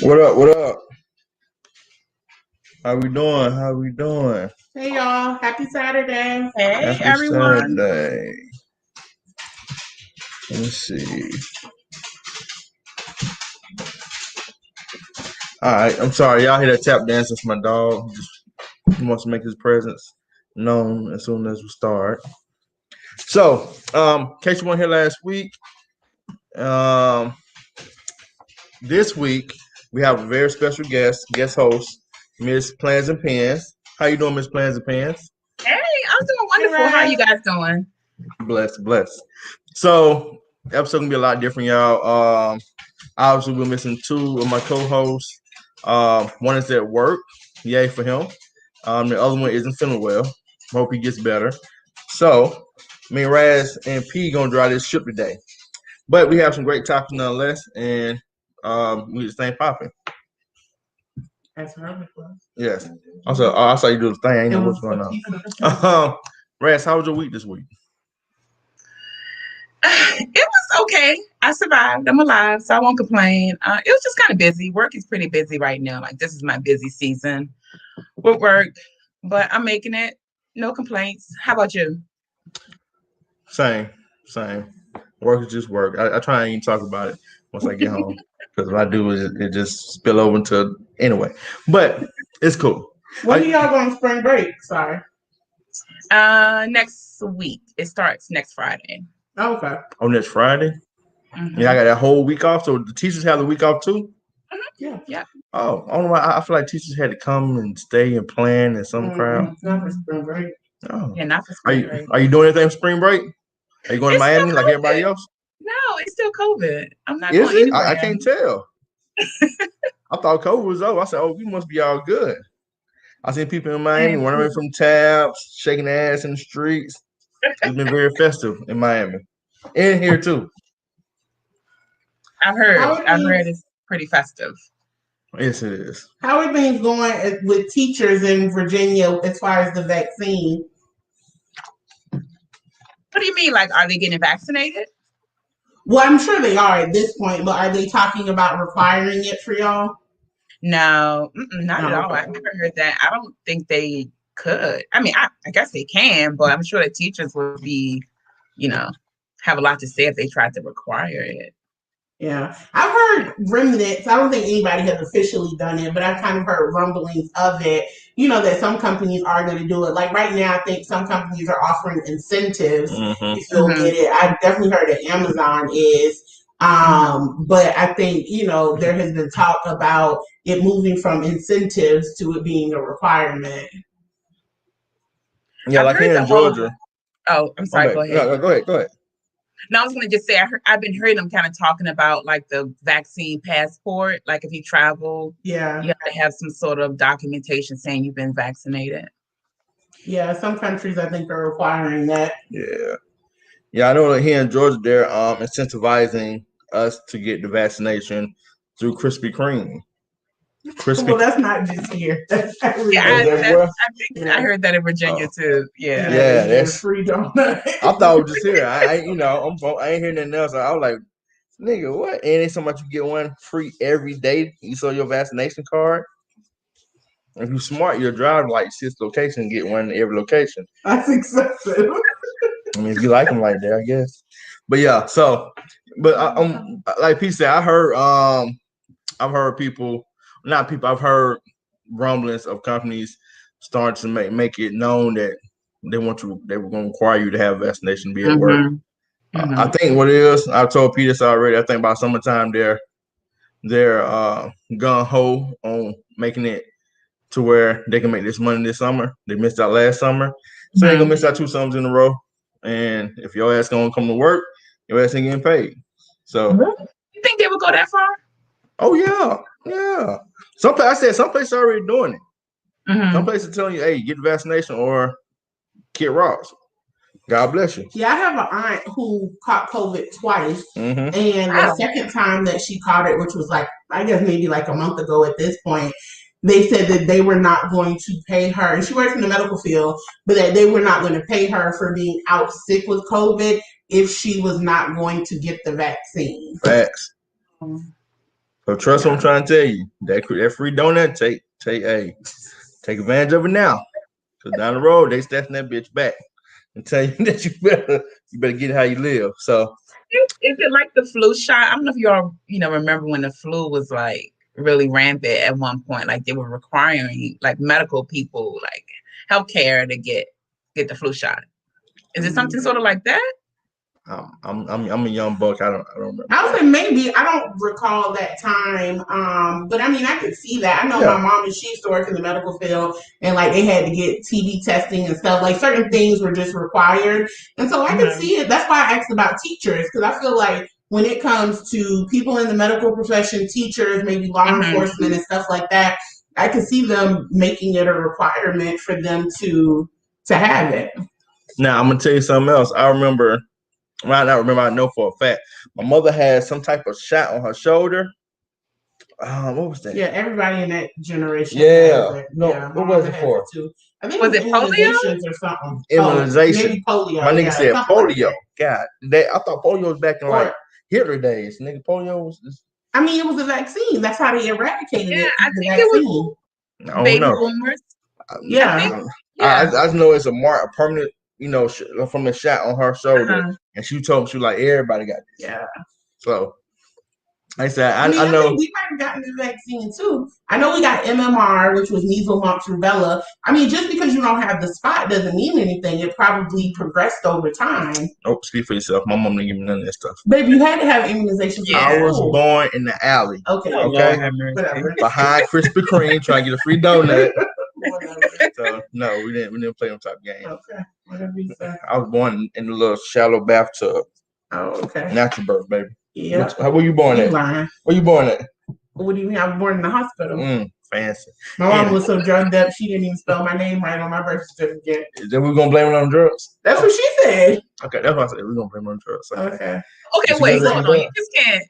What up? What up? How we doing? How we doing? Hey y'all, happy Saturday. Hey Happy everyone. Saturday. Let me see. All right. I'm sorry. Y'all hear that tap dance? It's my dog. He wants to make his presence known as soon as we start. So, in case you weren't here last week, this week we have a very special guest host, Miss Plans and Pens. How you doing, Miss Plans and Pens? Hey, I'm doing wonderful. How are you guys doing? Bless. So, the episode gonna be a lot different, y'all. Obviously, we're missing two of my co-hosts. One is at work, yay for him. The other one isn't feeling well. Hope he gets better. So, me and Raz and P gonna drive this ship today. But we have some great topics nonetheless, and we just ain't popping. That's her. Yes. Also, I saw you do the thing. I ain't know what's going on. Raz, how was your week this week? It was okay. I survived. I'm alive, so I won't complain. It was just kind of busy. Work is pretty busy right now. Like, this is my busy season with work, but I'm making it. No complaints. How about you? Same. Work is just work. I try and even talk about it once I get home, because if I do, it just spill over into anyway. But it's cool. When are y'all going to spring break? Sorry. Next week. It starts next Friday. Oh, okay. Oh, next Friday? Mm-hmm. Yeah, I got that whole week off. So the teachers have the week off too? Mm-hmm. Yeah. Oh, I don't know why. I feel like teachers had to come and stay and plan and some crowd. Not for spring break. Oh. Yeah, not for spring break. Are you doing anything for spring break? Are you going to Miami like everybody else? No, it's still COVID. I'm not Is going it? anywhere. I can't tell. I thought COVID was over. I said, oh, we must be all good. I seen people in Miami running away from tabs, shaking their ass in the streets. It's been very festive in Miami. And here too. I've heard it's pretty festive. Yes, it is. How are things going with teachers in Virginia as far as the vaccine? What do you mean? Like, are they getting vaccinated? Well, I'm sure they are at this point, but are they talking about requiring it for y'all? No, not at all. I've never heard that. I don't think they could. I mean, I guess they can, but I'm sure the teachers would be, have a lot to say if they tried to require it. Yeah, I've heard remnants. I don't think anybody has officially done it, but I've kind of heard rumblings of it. That some companies are going to do it. Like right now, I think some companies are offering incentives if you'll get it. I've definitely heard that Amazon is. But I think, there has been talk about it moving from incentives to it being a requirement. Yeah, like here in Georgia. Oh, I'm sorry. Go ahead. No, go ahead. No, I was going to just say, I've been hearing them kind of talking about like the vaccine passport. Like if you travel, you have to have some sort of documentation saying you've been vaccinated. Yeah, some countries I think are requiring that. Yeah, I know that here in Georgia they're incentivizing us to get the vaccination through Krispy Kreme. Well, that's not just here. That's I heard that in Virginia too. Yeah, that's free donut. I thought it was just here. I ain't hearing nothing else. I was like, nigga, what? And it's so much you get one free every day. You saw your vaccination card. If you're smart, you'll drive like 6 locations and get one in every location. That's excessive. I mean, if you like them like that, I guess. But yeah, so, but like Pete said, I've heard people. I've heard rumblings of companies starting to make it known that they were going to require you to have a vaccination to be at work. I think what it is, I've told Peter this already. I think by summertime they're gung ho on making it to where they can make this money this summer. They missed out last summer, so they're gonna miss out 2 summers in a row. And if your ass gonna come to work, your ass ain't getting paid. So you think they would go that far? Oh yeah. Some places are already doing it. Some places are telling you, hey, get the vaccination or get robbed. God bless you. Yeah, I have an aunt who caught COVID twice. And the second time that she caught it, which was like, I guess maybe like a month ago at this point, they said that they were not going to pay her. And she works in the medical field, but that they were not going to pay her for being out sick with COVID if she was not going to get the vaccine. Facts. So trust what I'm trying to tell you. That free donut, take advantage of it now. Because down the road, they stepping that bitch back and tell you that you better get how you live. So Is it like the flu shot? I don't know if you all, remember when the flu was like really rampant at one point. Like they were requiring like medical people, like healthcare to get the flu shot. Is it something sort of like that? I'm a young buck. I don't remember. I would say maybe. I don't recall that time. But I mean, I could see that. I know my mom and she used to work in the medical field, and like they had to get TB testing and stuff. Like certain things were just required, and so I could see it. That's why I asked about teachers, because I feel like when it comes to people in the medical profession, teachers, maybe law enforcement and stuff like that, I could see them making it a requirement for them to have it. Now I'm gonna tell you something else. I remember. Well, I not remember. I know for a fact. My mother had some type of shot on her shoulder. What was that? Yeah, everybody in that generation. Yeah. No, what was it for? I think was it polio or something. Immunization. Maybe polio. My nigga said polio. Like God, I thought polio was back in like Hitler days. Nigga, polio was. I mean, it was a vaccine. That's how they eradicated it. I think it was baby boomers. I just know it's a permanent. From the shot on her shoulder, and she told me, she was like, everybody got this. Yeah. So, like I said, I know think we might have gotten the vaccine too. I know we got MMR, which was measles, mumps, rubella. I mean, just because you don't have the spot doesn't mean anything. It probably progressed over time. Oh, speak for yourself. My mom didn't give me none of that stuff. Baby, you had to have immunizations. Yeah. I was born in the alley. Okay. Whatever. Behind Krispy Kreme, trying to get a free donut. So no, we didn't play them type of games. Okay. Whatever you say. I was born in a little shallow bathtub. Oh, okay. Natural birth, baby. Yeah. Where were you born at? Where you born at? What do you mean? I was born in the hospital. Fancy. My mom was so drugged up she didn't even spell my name right on my birth certificate. Then we're gonna blame it on drugs? That's what she said. Okay, that's what I said. We're gonna blame it on drugs. Okay. Okay, wait, hold on.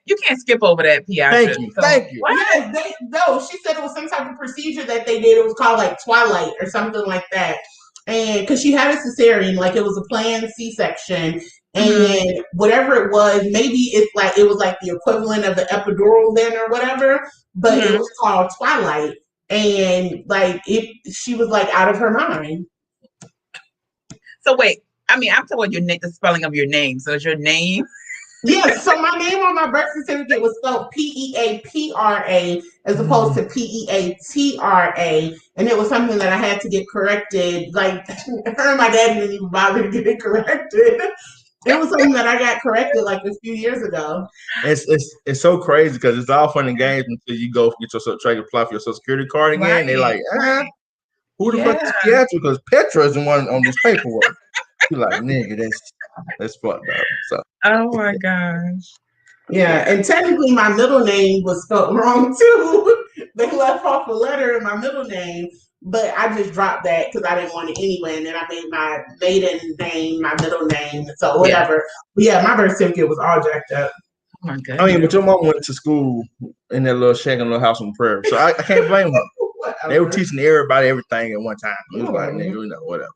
You can't skip over that, Piatra. Thank you. Yes, she said it was some type of procedure that they did. It was called like Twilight or something like that. And because she had a cesarean, like it was a planned C-section, and whatever it was, maybe it was like the equivalent of the epidural then or whatever, but it was called Twilight, and she was like out of her mind. So wait, I mean, I'm talking about the spelling of your name. So is your name? Yes, so my name on my birth certificate was spelled Peapra as opposed to Peatra, and it was something that I had to get corrected. Like her and my dad didn't even bother to get it corrected. It was something that I got corrected like a few years ago. It's so crazy because it's all fun and games until you go get yourself try to apply for your Social Security card again. Right. They're like, who the fuck is Piatra? Because Petra is the one on this paperwork. You're like, nigga, that's fucked up. So. Oh my gosh. Yeah, and technically my middle name was spelled wrong too. They left off a letter in my middle name, but I just dropped that because I didn't want it anyway. And then I made my maiden name my middle name. So whatever. But yeah, my birth certificate was all jacked up. Oh my God. I mean, but your mom went to school in that little shack and little house on Prairie. So I can't blame her. They were teaching everybody everything at one time. It was like, nigga, whatever.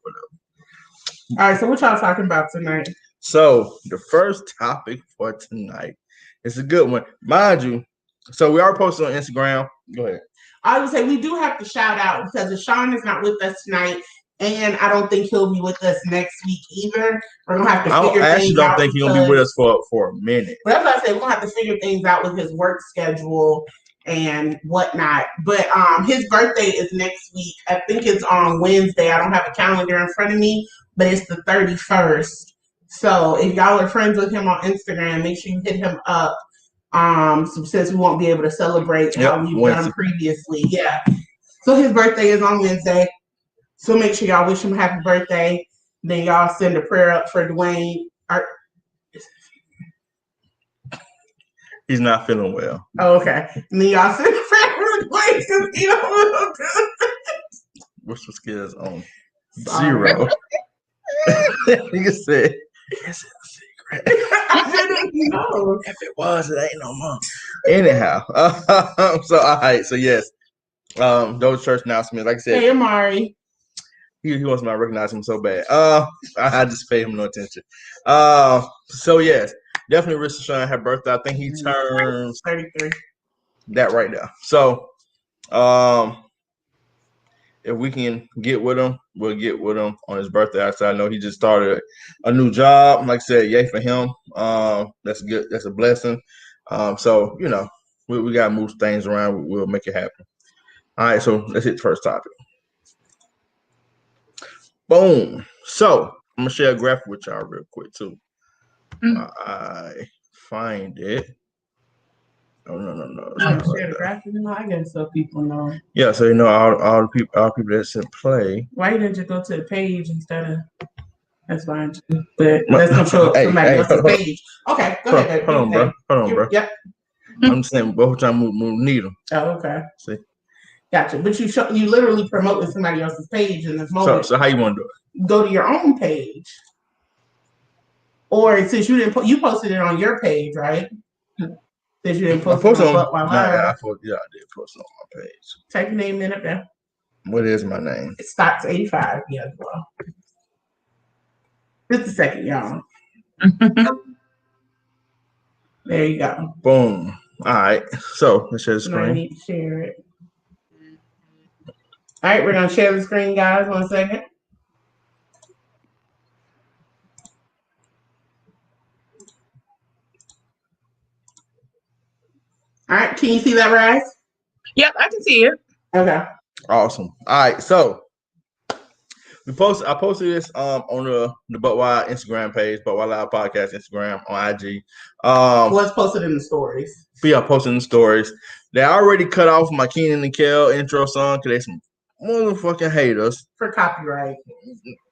All right, so what y'all talking about tonight? So the first topic for tonight is a good one. Mind you, so we are posted on Instagram. Go ahead. I would say we do have to shout out because Sean is not with us tonight, and I don't think he'll be with us next week either. We're going to have to figure things out. I actually don't think he'll be with us for a minute. But that's what I said. We're going to have to figure things out with his work schedule and whatnot. But his birthday is next week. I think it's on Wednesday. I don't have a calendar in front of me, but it's the 31st. So if y'all are friends with him on Instagram, make sure you hit him up. Since we won't be able to celebrate how we've done previously. Yeah. So his birthday is on Wednesday. So make sure y'all wish him happy birthday. Then y'all send a prayer up for Dwayne. He's not feeling well. Oh, okay. And then y'all send a prayer for Dwayne because he don't look good. What's the skills on 0? Nigga said, it's a secret. I didn't know. If it was, it ain't no more. Anyhow, so all right, so yes, those church announcements, like I said. Hey, Amari. He wants me to recognize him so bad. I just paid him no attention. So yes, definitely wish Sean happy birthday. I think he turns 33. that right there. So, if we can get with him, we'll get with him on his birthday. I know he just started a new job. Like I said, yay for him. That's good. That's a blessing. So we gotta move things around. We'll make it happen. All right, so let's hit the first topic. Boom. So I'm gonna share a graphic with y'all real quick too. I find it. Oh no. Share the graphic. I guess so people know. Yeah, so all the people that's in play. Why didn't you go to the page instead of? That's fine too. But that's gonna show up somebody else's page. Okay, go ahead. Hold on, bro. Yep. I'm just saying both time move needle. Oh, okay. See. Gotcha. But you literally promoting somebody else's page in this moment. So how you want to do it? Go to your own page. Or since you didn't you posted it on your page, right? Since you didn't post it on I did post it on my page. Type your name in up there. What is my name? It starts 85. Yeah, well. Just a second, y'all. There you go. Boom. All right. So let's share the screen. I need to share it. All right, we're gonna share the screen, guys. 1 second. All right, can you see that, Raz? Yep, I can see it. Okay. Awesome. All right, so I posted this on the But Why Instagram page, But Why Loud Podcast Instagram on IG. Let's post it in the stories. Yeah, posting the stories. They already cut off my Keenan and Kel intro song because they some motherfucking haters for copyright.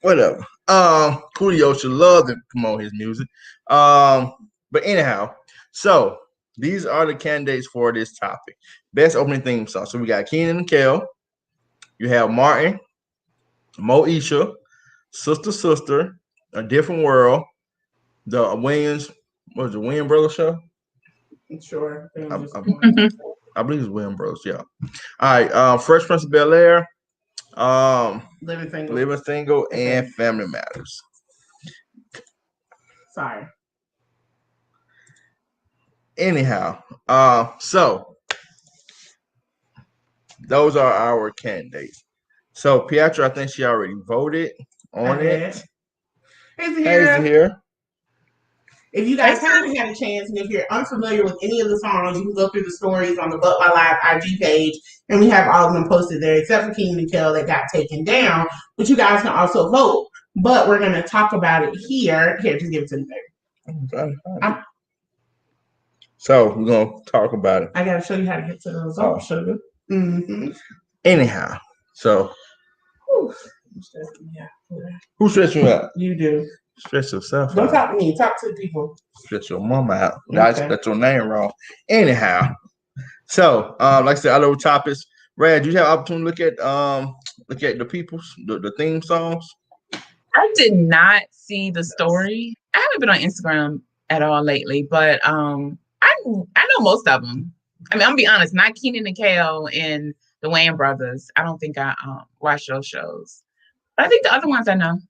Whatever. Coolio should love to promote his music. But anyhow, so these are the candidates for this topic. Best opening theme song. So we got Keenan and Kel. You have Martin, Moesha, Sister, A Different World, the Williams. What was the Williams Brothers show? Sure. I believe it's Williams Brothers. Yeah. All right. Fresh Prince of Bel-Air. Living Single, okay. And Family Matters. Sorry. Anyhow, so those are our candidates. So Pietro, I think she already voted on it. Hazy here. If you guys haven't had a chance, and if you're unfamiliar with any of the songs, you can go through the stories on the But Why Live IG page, and we have all of them posted there, except for Keenan and Kel that got taken down. But you guys can also vote. But we're going to talk about it here. Here, just give it to me there. So we're going to talk about it. I got to show you how to get to the results, sugar. Mm-hmm. Anyhow, so who stressed you out? You do. Stress yourself Don't out. talk to me. Talk to the people. Stress your mama out. I got your name wrong. Anyhow, so like I said, other topics. Rad, you have opportunity to look at the people's the theme songs? I did not see the story. I haven't been on Instagram at all lately, but I know most of them. I mean, I'm gonna be honest, not Keenan and Kel and the Wayans brothers. I don't think I watch those shows. But I think the other ones I know.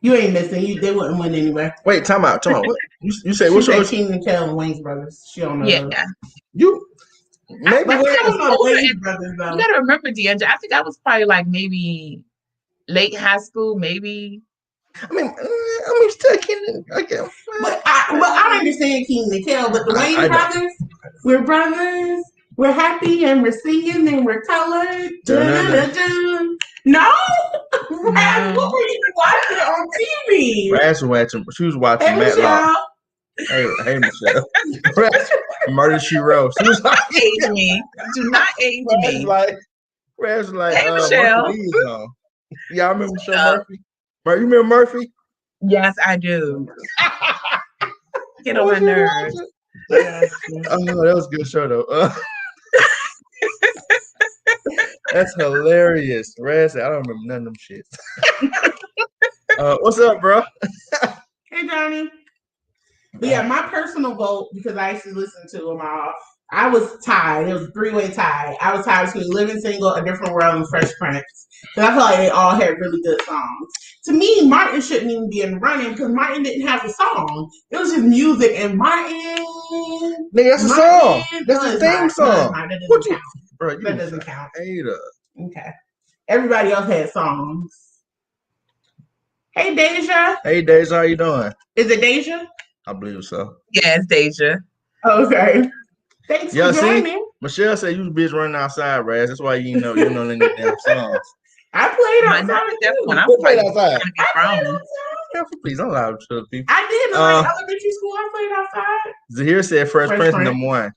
You ain't missing. They wouldn't win anyway. Wait, time out. What, you say what's your Keenan and Kel and Wayans brothers? She don't know. Yeah. Those. You maybe I was older. Brothers, though. You gotta remember, D'Angelo. I think I was probably like maybe late high school, maybe. I mean, still Keenan. But I understand Keenan and Kel, but the Wayans brothers, we're brothers. We're happy and we're singing and we're colored. No, Raz, what were you watching on TV? Raz was watching. She was watching Matlock. Hey, Michelle. Murder She Wrote. She was like, age me. Do not age me. Raz was like, hey, Michelle. Yeah, I remember Michelle Murphy. You remember Murphy? Yes, I do. Get on my nerves. That was a good show, though. That's hilarious. Raz, I don't remember none of them shit. What's up, bro? Hey, Johnny. But yeah, my personal vote, because I used to listen to them off. I was tied. It was a three-way tie. I was tied between Living Single, A Different World, and Fresh Prince. Because I feel like they all had really good songs. To me, Martin shouldn't even be in the running because Martin didn't have a song. It was just music and Martin. Nigga, that's a song. That's No, the it's theme not. song. No, that What doesn't count. Bro, That doesn't count. Hater. Okay. Everybody else had songs. Hey, Deja. Hey, Deja, how you doing? Is it Deja? I believe so. Yeah, it's Deja. Okay. Thanks for joining. Michelle said you was bitch running outside, Raz. That's why you know any damn songs. I played outside. When I Who played was outside? I played outside. Please don't lie to the people. I did. Like elementary school, I played outside. Zahir said Fresh Prince number one.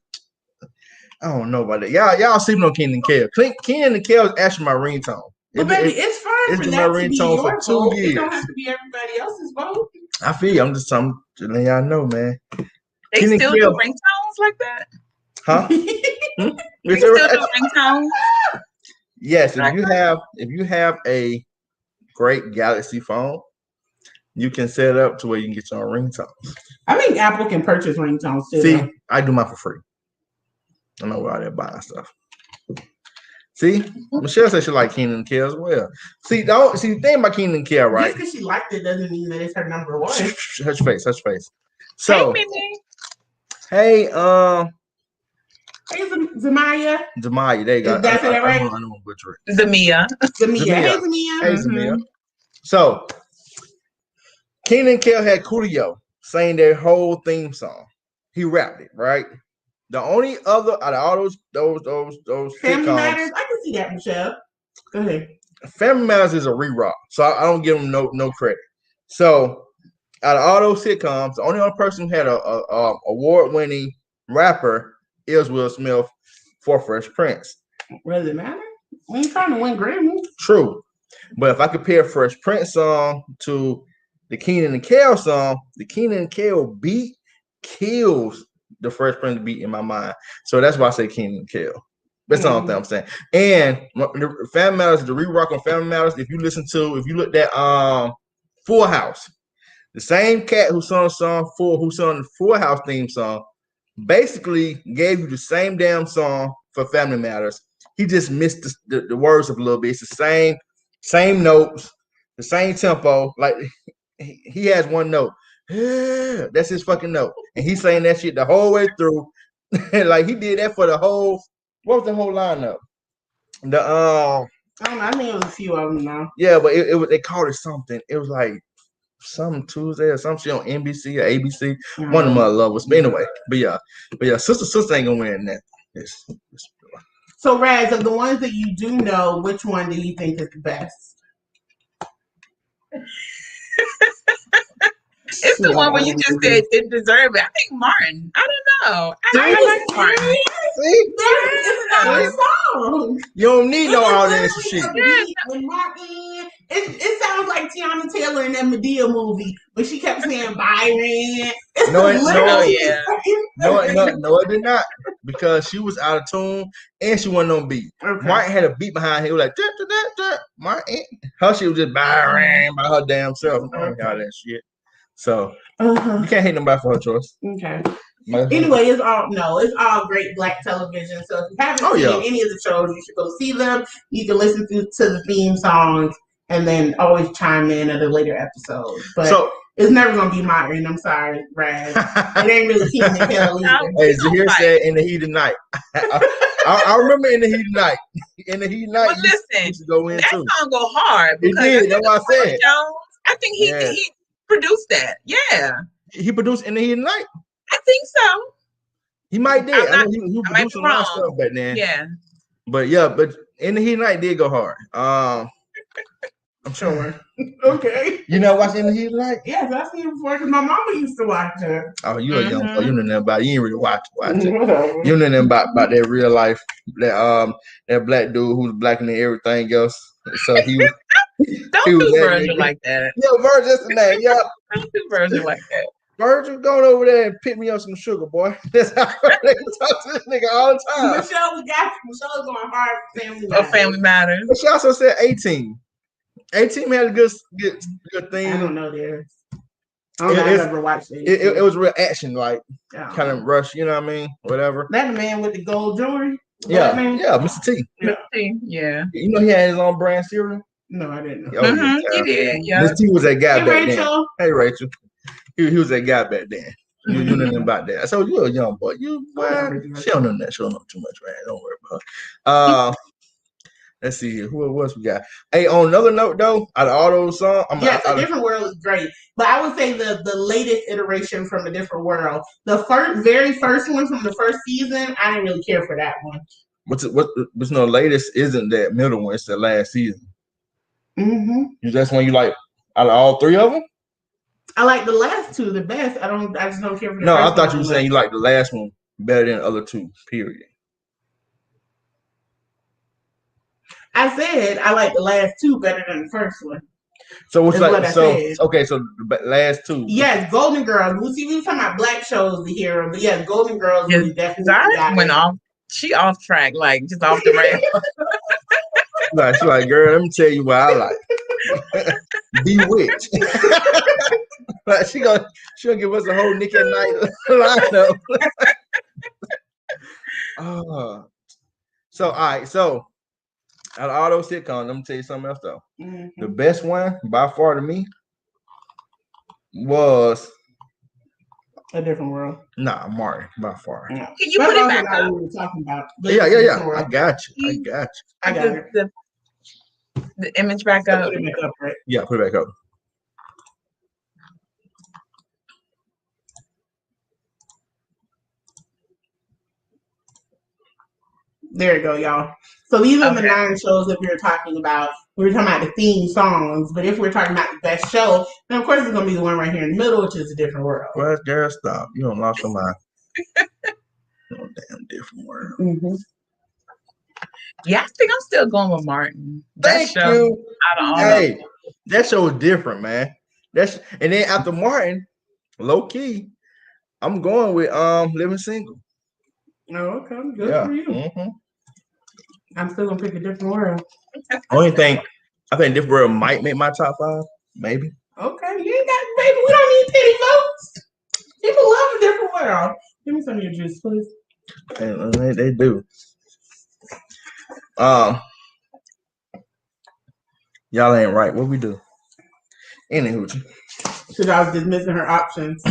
I don't know about that. Y'all sleeping on Kenan and Kel. Kenan and Kel is actually my ringtone. But baby, it's fine it's for been that my to be ringtone your for 2 vote. years. It don't have to be everybody else's vote. I feel you. I'm just letting y'all know, man. They Kenan still do ringtones like that? Huh? They still do ringtones? Yes, if you have a great Galaxy phone, you can set it up to where you can get your own ringtones. I think Apple can purchase ringtones too. See, I do mine for free. I'm not out there buying stuff. See, Michelle said she like Kenan and Kel as well. See, the thing about Kenan and Kel, right? Just because she liked it doesn't mean that it's her number one. Hush face. So, hey, Mimi. Hey, hey, Zamaya. Zamaya, there you go. That's it, right? Zamia. Hey, Zamia. Hey, Zamia. So, Kenan and Kel had Coolio saying their whole theme song. He rapped it, right? The only other out of all those Family sitcoms, Matters. I can see that, Michelle. Go ahead. Family Matters is a re-rock, so I don't give them no credit. So, out of all those sitcoms, the only other person who had a award-winning rapper is Will Smith for Fresh Prince. Does it matter? We ain't trying to win Grammy. True, but if I compare Fresh Prince song to the Kenan and Kel song, the Kenan and Kel beat kills the Fresh Prince beat in my mind. So that's why I say Kenan and Kel. That's the only thing I'm saying. And the Family Matters, the re-rock on Family Matters, if you looked at Full House, the same cat who sung the Full House theme song, basically gave you the same damn song for Family Matters. He just missed the words up a little bit. It's the same notes, the same tempo. Like he has one note. That's his fucking note. And he's saying that shit the whole way through. Like he did that for the whole, what was the whole lineup? I don't know, I think it was a few of them now. Yeah, but it was, they called it something. It was like some Tuesday or some shit on NBC or ABC. One of my lovers. But anyway, but yeah, sister ain't gonna win that. So Raz, of the ones that you do know, which one do you think is the best? It's the one where you just said it deserved it. I think Martin. I don't know. I like Martin. See? It's another song. You don't need no audience shit. With Martin, it sounds like Tiana Taylor in that Medea movie, but she kept saying Byron. No, it did not. Because she was out of tune and she wasn't on beat. Okay. Martin had a beat behind him. It was like, Martin. Her shit was just Byron by her damn self. All that shit. So you can't hate nobody for her choice. Okay. Anyway, it's all great black television. So if you haven't seen any of the shows, you should go see them. You can listen to the theme songs and then always chime in at a later episode. But it's never gonna be Martin. I'm sorry, Brad. It ain't really Kenan and Kel either. Hey, Zahir said in the heat of night. I remember in the heat of night. In the heat of night, but listen, you go in that too. song go hard because it did. That's what I said. I think he produced that. Yeah. He produced in the heat of night. I think so. He might did. I know he produced a lot of stuff back then. Yeah. But in the heat of night did go hard. I'm sure. Okay. You know watch In the Heat of Night? Yes, I've seen it before because my mama used to watch it. Oh, you a young boy. You know nothing about it. You ain't really watch it. You know nothing about that real life. That black dude who's black and everything else. So he was Don't do Virgil like that. Yeah, Virgil's the name. Yeah. Don't do Virgil like that. Virgil, going over there and pick me up some sugar, boy. That's how they talk to this nigga all the time. Michelle's going hard for Family Matters. Family Matters. But she also said 18. 18 had a good thing. I don't know theirs. I don't know. I've never watched it. It was real action, like kind of rush. You know what I mean? Whatever. That the man with the gold jewelry. Yeah, Mr. T. Mr. T. Yeah. You know he had his own brand cereal. No, I didn't know. Oh, He did. Yeah. Mr. T was that guy Hey, back Rachel. then. Hey, Rachel. He was that guy back then. You know nothing about that. So you're a young boy. She don't know that. She don't know too much, man. Don't worry about it. Let's see here. Who else we got? Hey, on another note though, out of all those songs, A Different World is great, but I would say the latest iteration from A Different World, the very first one from the first season, I didn't really care for that one. What's the latest? Isn't that middle one? It's the last season. Mm-hmm. That's one you like out of all three of them? I like the last two the best. I just don't care for the No, first I thought one you were saying you like the last one better than the other two, period. I said I like the last two better than the first one. So what's like? What I said. Okay, so the last two. Yes, Golden Girls. We were talking about black shows to hear, but yes, Golden Girls really definitely went off. She off track, like just off the rail. She's like, girl, let me tell you what I like. Bewitched. Like she'll give us a whole Nick at Night lineup. So all right, so out of all those sitcoms, let me tell you something else though. The best one by far to me was A Different World. Nah, Martin by far. Yeah. Can you put it back up? We were talking about. Yeah. I got you. I got it. The image back up. Put it back up, right? Yeah, put it back up. There you go, y'all. So these are the 9 shows that we were talking about. We were talking about the theme songs, but if we're talking about the best show, then of course it's going to be the one right here in the middle, which is A Different World. Well, girl, stop. You don't lost your mind. Damn Different World. Mm-hmm. Yeah, I think I'm still going with Martin. Thank you. Hey, that show was different, man. And then after Martin, low key, I'm going with Living Single. Oh, okay. Good for you. Mm-hmm. I'm still gonna pick A Different World. Only thing, I think Different World might make my top 5, maybe. Okay, you ain't got, baby. We don't need pity votes. People love A Different World. Give me some of your juice, please. And they do. Y'all ain't right. What we do? Anywho, Because I was dismissing her options.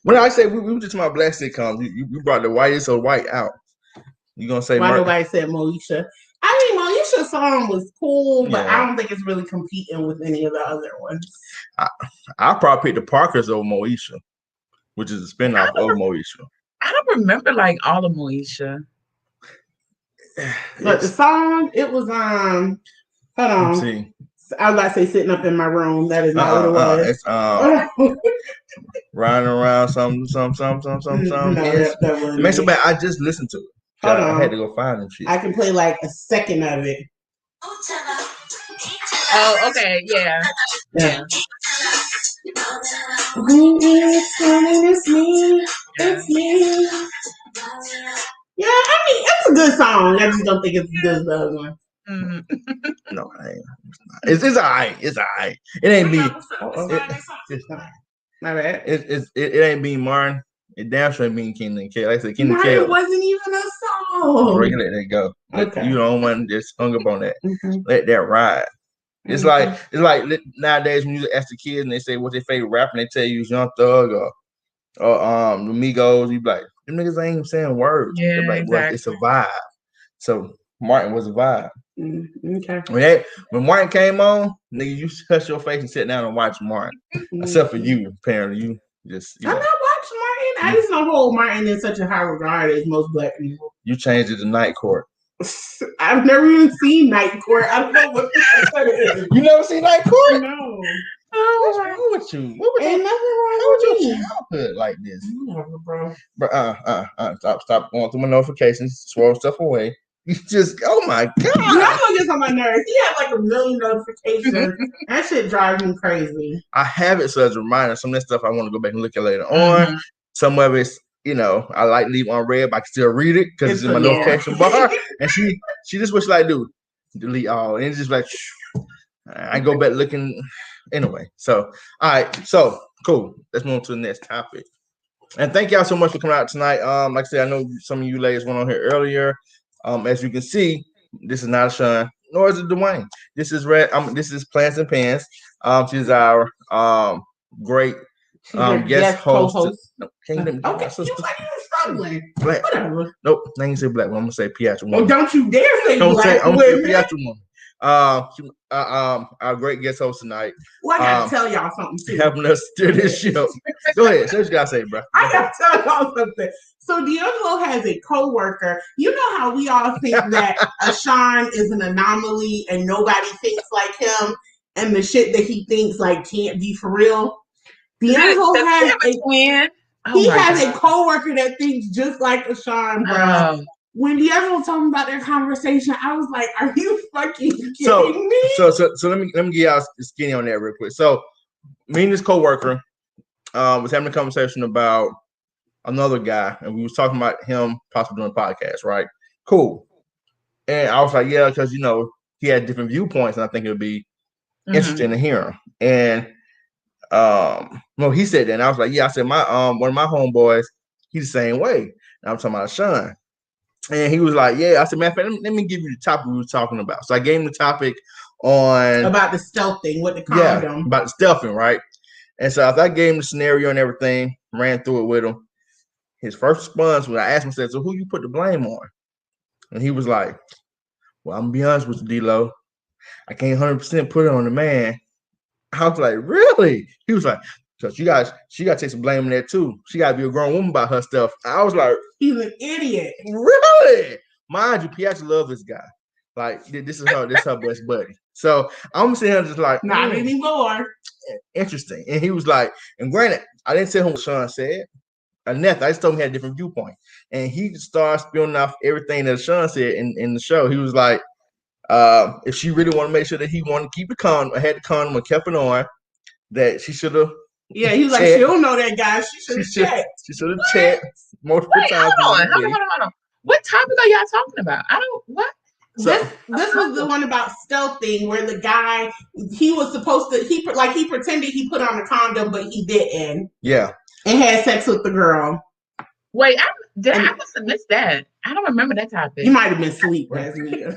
When I say we were just talking about black sitcoms, you brought the whitest of white out. You gonna say why nobody said Moesha? I mean, Moesha's song was cool, but I don't think it's really competing with any of the other ones. I'll probably pick the Parkers over Moesha, which is a spinoff of Moesha. I don't remember like all of Moesha. But the song, it was hold on. See. I was about to say Sitting Up in My Room. That is not what it was. It's riding around some. It makes it bad. I just listened to it. Hold on. I had to go find them shit. I can play like a second of it. Oh, okay, yeah. It's me. It's me. Yeah, I mean, it's a good song. I just don't think it's as good as the other one. Mm-hmm. No, I ain't. It's alright. It's alright. It ain't me. My bad. It ain't being Martin. It damn sure ain't being Kingdom K. Like I said, Kingdom K wasn't even a song. Let that go. Okay. You don't want to just hung up on that. Mm-hmm. Let that ride. It's like nowadays when you ask the kids and they say what's their favorite rapper and they tell you Young Thug or the Migos, you be like, them niggas ain't even saying words. Yeah, they're like, exactly. well, it's a vibe. So Martin was a vibe. Okay. When Martin came on, nigga, you hush your face and sit down and watch Martin. Except for you, apparently, you just. I'm not watching Martin. I just don't hold Martin in such a high regard as most black people. You changed it to Night Court. I've never even seen Night Court. I don't know what it is. You never seen Night Court? No. What's wrong with you? Ain't nothing wrong with your childhood like this? Whatever, bro. But stop going through my notifications, swirl stuff away. You just, oh my god! You know what gets on my nerves? He had like 1 million notifications. That shit drives me crazy. I have it so as a reminder. Some of that stuff I want to go back and look at later on. Some of it's, I like to leave on red, but I can still read it because it's in my notification bar. And she just what she like to do, delete all, and it's just like I go back looking anyway. So all right, so Cool. Let's move on to the next topic. And thank y'all so much for coming out tonight. Like I said, I know some of you ladies went on here earlier. As you can see, this is not Sean, nor is it Dwayne. This is Red. This is Plants and Pans. She's our great guest host. No, okay, you like you're struggling. Black. Whatever. Nope, I ain't say black one. I'm gonna say Piatra woman. Oh, don't you dare say don't black say, I'm women. Piatra woman. Our great guest host tonight. Well, I gotta tell y'all something too. Helping us steer this ship. Go ahead. Say what you gotta say, bro. I gotta tell y'all something. So D'Angelo has a coworker. You know how we all think that Ashawn is an anomaly and nobody thinks like him, and the shit that he thinks like can't be for real. D'Angelo has a twin. He has a coworker that thinks just like Ashawn, bro. When D'Angelo told me about their conversation, I was like, "Are you fucking kidding me?" So let me give y'all skinny on that real quick. So me and this coworker was having a conversation about another guy, and we was talking about him possibly doing a podcast, right? Cool. And I was like, yeah, because he had different viewpoints, and I think it would be interesting to hear him. And no, he said that, and I was like, yeah. I said my one of my homeboys, he's the same way. And I'm talking about Sean. And he was like, yeah. I said, man, let me give you the topic we were talking about. So I gave him the topic on about the stealthing with the condom. Yeah, about the stealthing, right? And so after I gave him the scenario and everything, ran through it with him, his first response when I asked him, I said, so who you put the blame on? And he was like, well, I'm gonna be honest with you, D-Lo. I can't 100% put it on the man. I was like, really? He was like, because she got to take some blame in there too. She got to be a grown woman about her stuff. I was like, he's an idiot. Really? Mind you, Piatra love this guy. Like, this is her best buddy. So I'm sitting here just like, not anymore. Interesting. And he was like, and granted, I didn't tell him what Sean said. I just told him he had a different viewpoint. And he started spilling off everything that Sean said in the show. He was like, if she really wanted to make sure that he wanted to keep the condom, had the condom and kept it on, that she should have. Yeah, he was like, she don't know that guy. She should have checked. She should have checked multiple times. Hold on. What topic are y'all talking about? What? So, this was the one about stealthing, where the guy, he was supposed to, he pretended he put on a condom, but he didn't. Yeah. And had sex with the girl. Wait, I must have missed that. I don't remember that topic. You might have been asleep, Rasmia.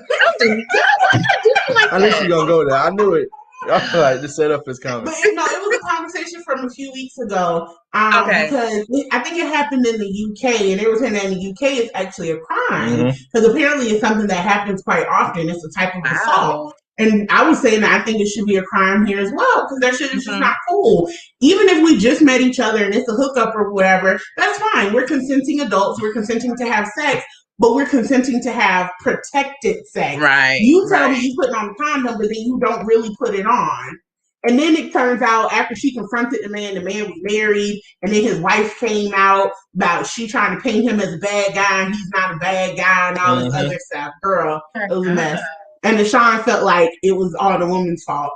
I knew she was gonna go there. I knew it. All right, the setup is coming. But it was a conversation from a few weeks ago. Because I think it happened in the UK, and they were saying that in the UK it's actually a crime because apparently it's something that happens quite often. It's a type of assault. And I was saying that I think it should be a crime here as well because that shit is just not cool. Even if we just met each other and it's a hookup or whatever, that's fine. We're consenting adults. We're consenting to have sex, but we're consenting to have protected sex. Right. You tell me you put on a condom, but then you don't really put it on. And then it turns out after she confronted the man was married, and then his wife came out about she trying to paint him as a bad guy, and he's not a bad guy, and all this other stuff. Girl, it was a mess. And Deshaun felt like it was all the woman's fault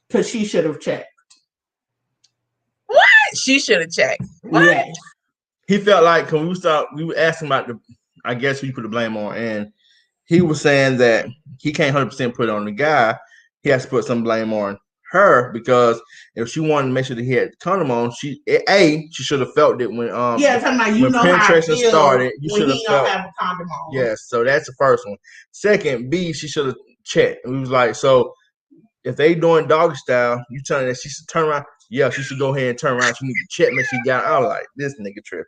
because she should have checked. What? She should have checked. What? Yeah. He felt like we were asking about I guess who you put the blame on, and he was saying that he can't 100% put it on the guy. He has to put some blame on her because if she wanted to make sure that he had condom on, she should have felt it when talking about when penetration started. You should have felt have a condom on. Yes, so that's the first one. Second, B, she should have checked. And we was like, so if they doing doggy style, you telling that she should turn around? Yeah, she should go ahead and turn around. She need to check me. She got. I was like, this nigga trip.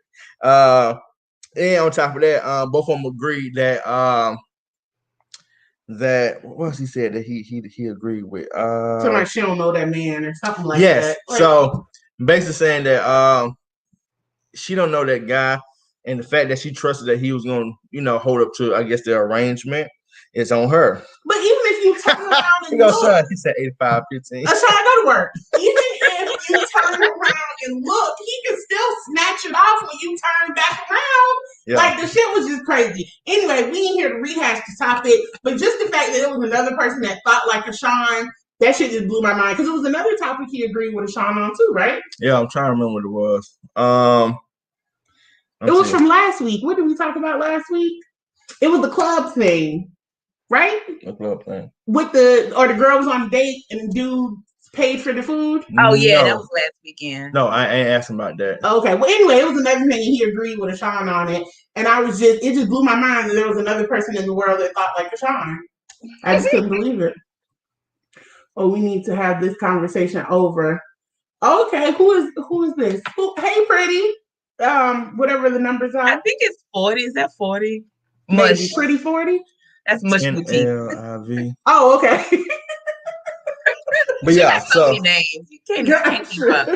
And on top of that, both of them agreed that what else he said that he agreed with. Somebody she don't know that man or something like that. Yes. So basically saying that she don't know that guy, and the fact that she trusted that he was gonna hold up to I guess the arrangement is on her. But even if you turn around and look, he said 85-15. That's trying to go to work. Even if you turn around and look, he can still snatch it off when you turn back around. Yeah. Like the shit was just crazy. Anyway, we ain't here to rehash the topic, but just the fact that it was another person that thought like Ashawn, that shit just blew my mind because it was another topic he agreed with Ashawn on too, right? Yeah, I'm trying to remember what it was. It was from last week. What did we talk about last week? It was the club thing, right? The club thing. With the girl was on a date and the dude paid for the food? Oh yeah, that No, was last weekend. no, I ain't asking about that. Okay. Well, anyway, it was another thing, and he agreed with Ashawn on it. And it just blew my mind that there was another person in the world that thought like Ashawn. I just couldn't believe it. Oh, we need to have this conversation over. Okay, who is this? Hey, pretty. Whatever the numbers I are. think it's 40. Is that 40? Maybe Mush. pretty 40. That's Mush Boutique. NLIV. Oh, okay. But She yeah, got so many names. You can't keep up.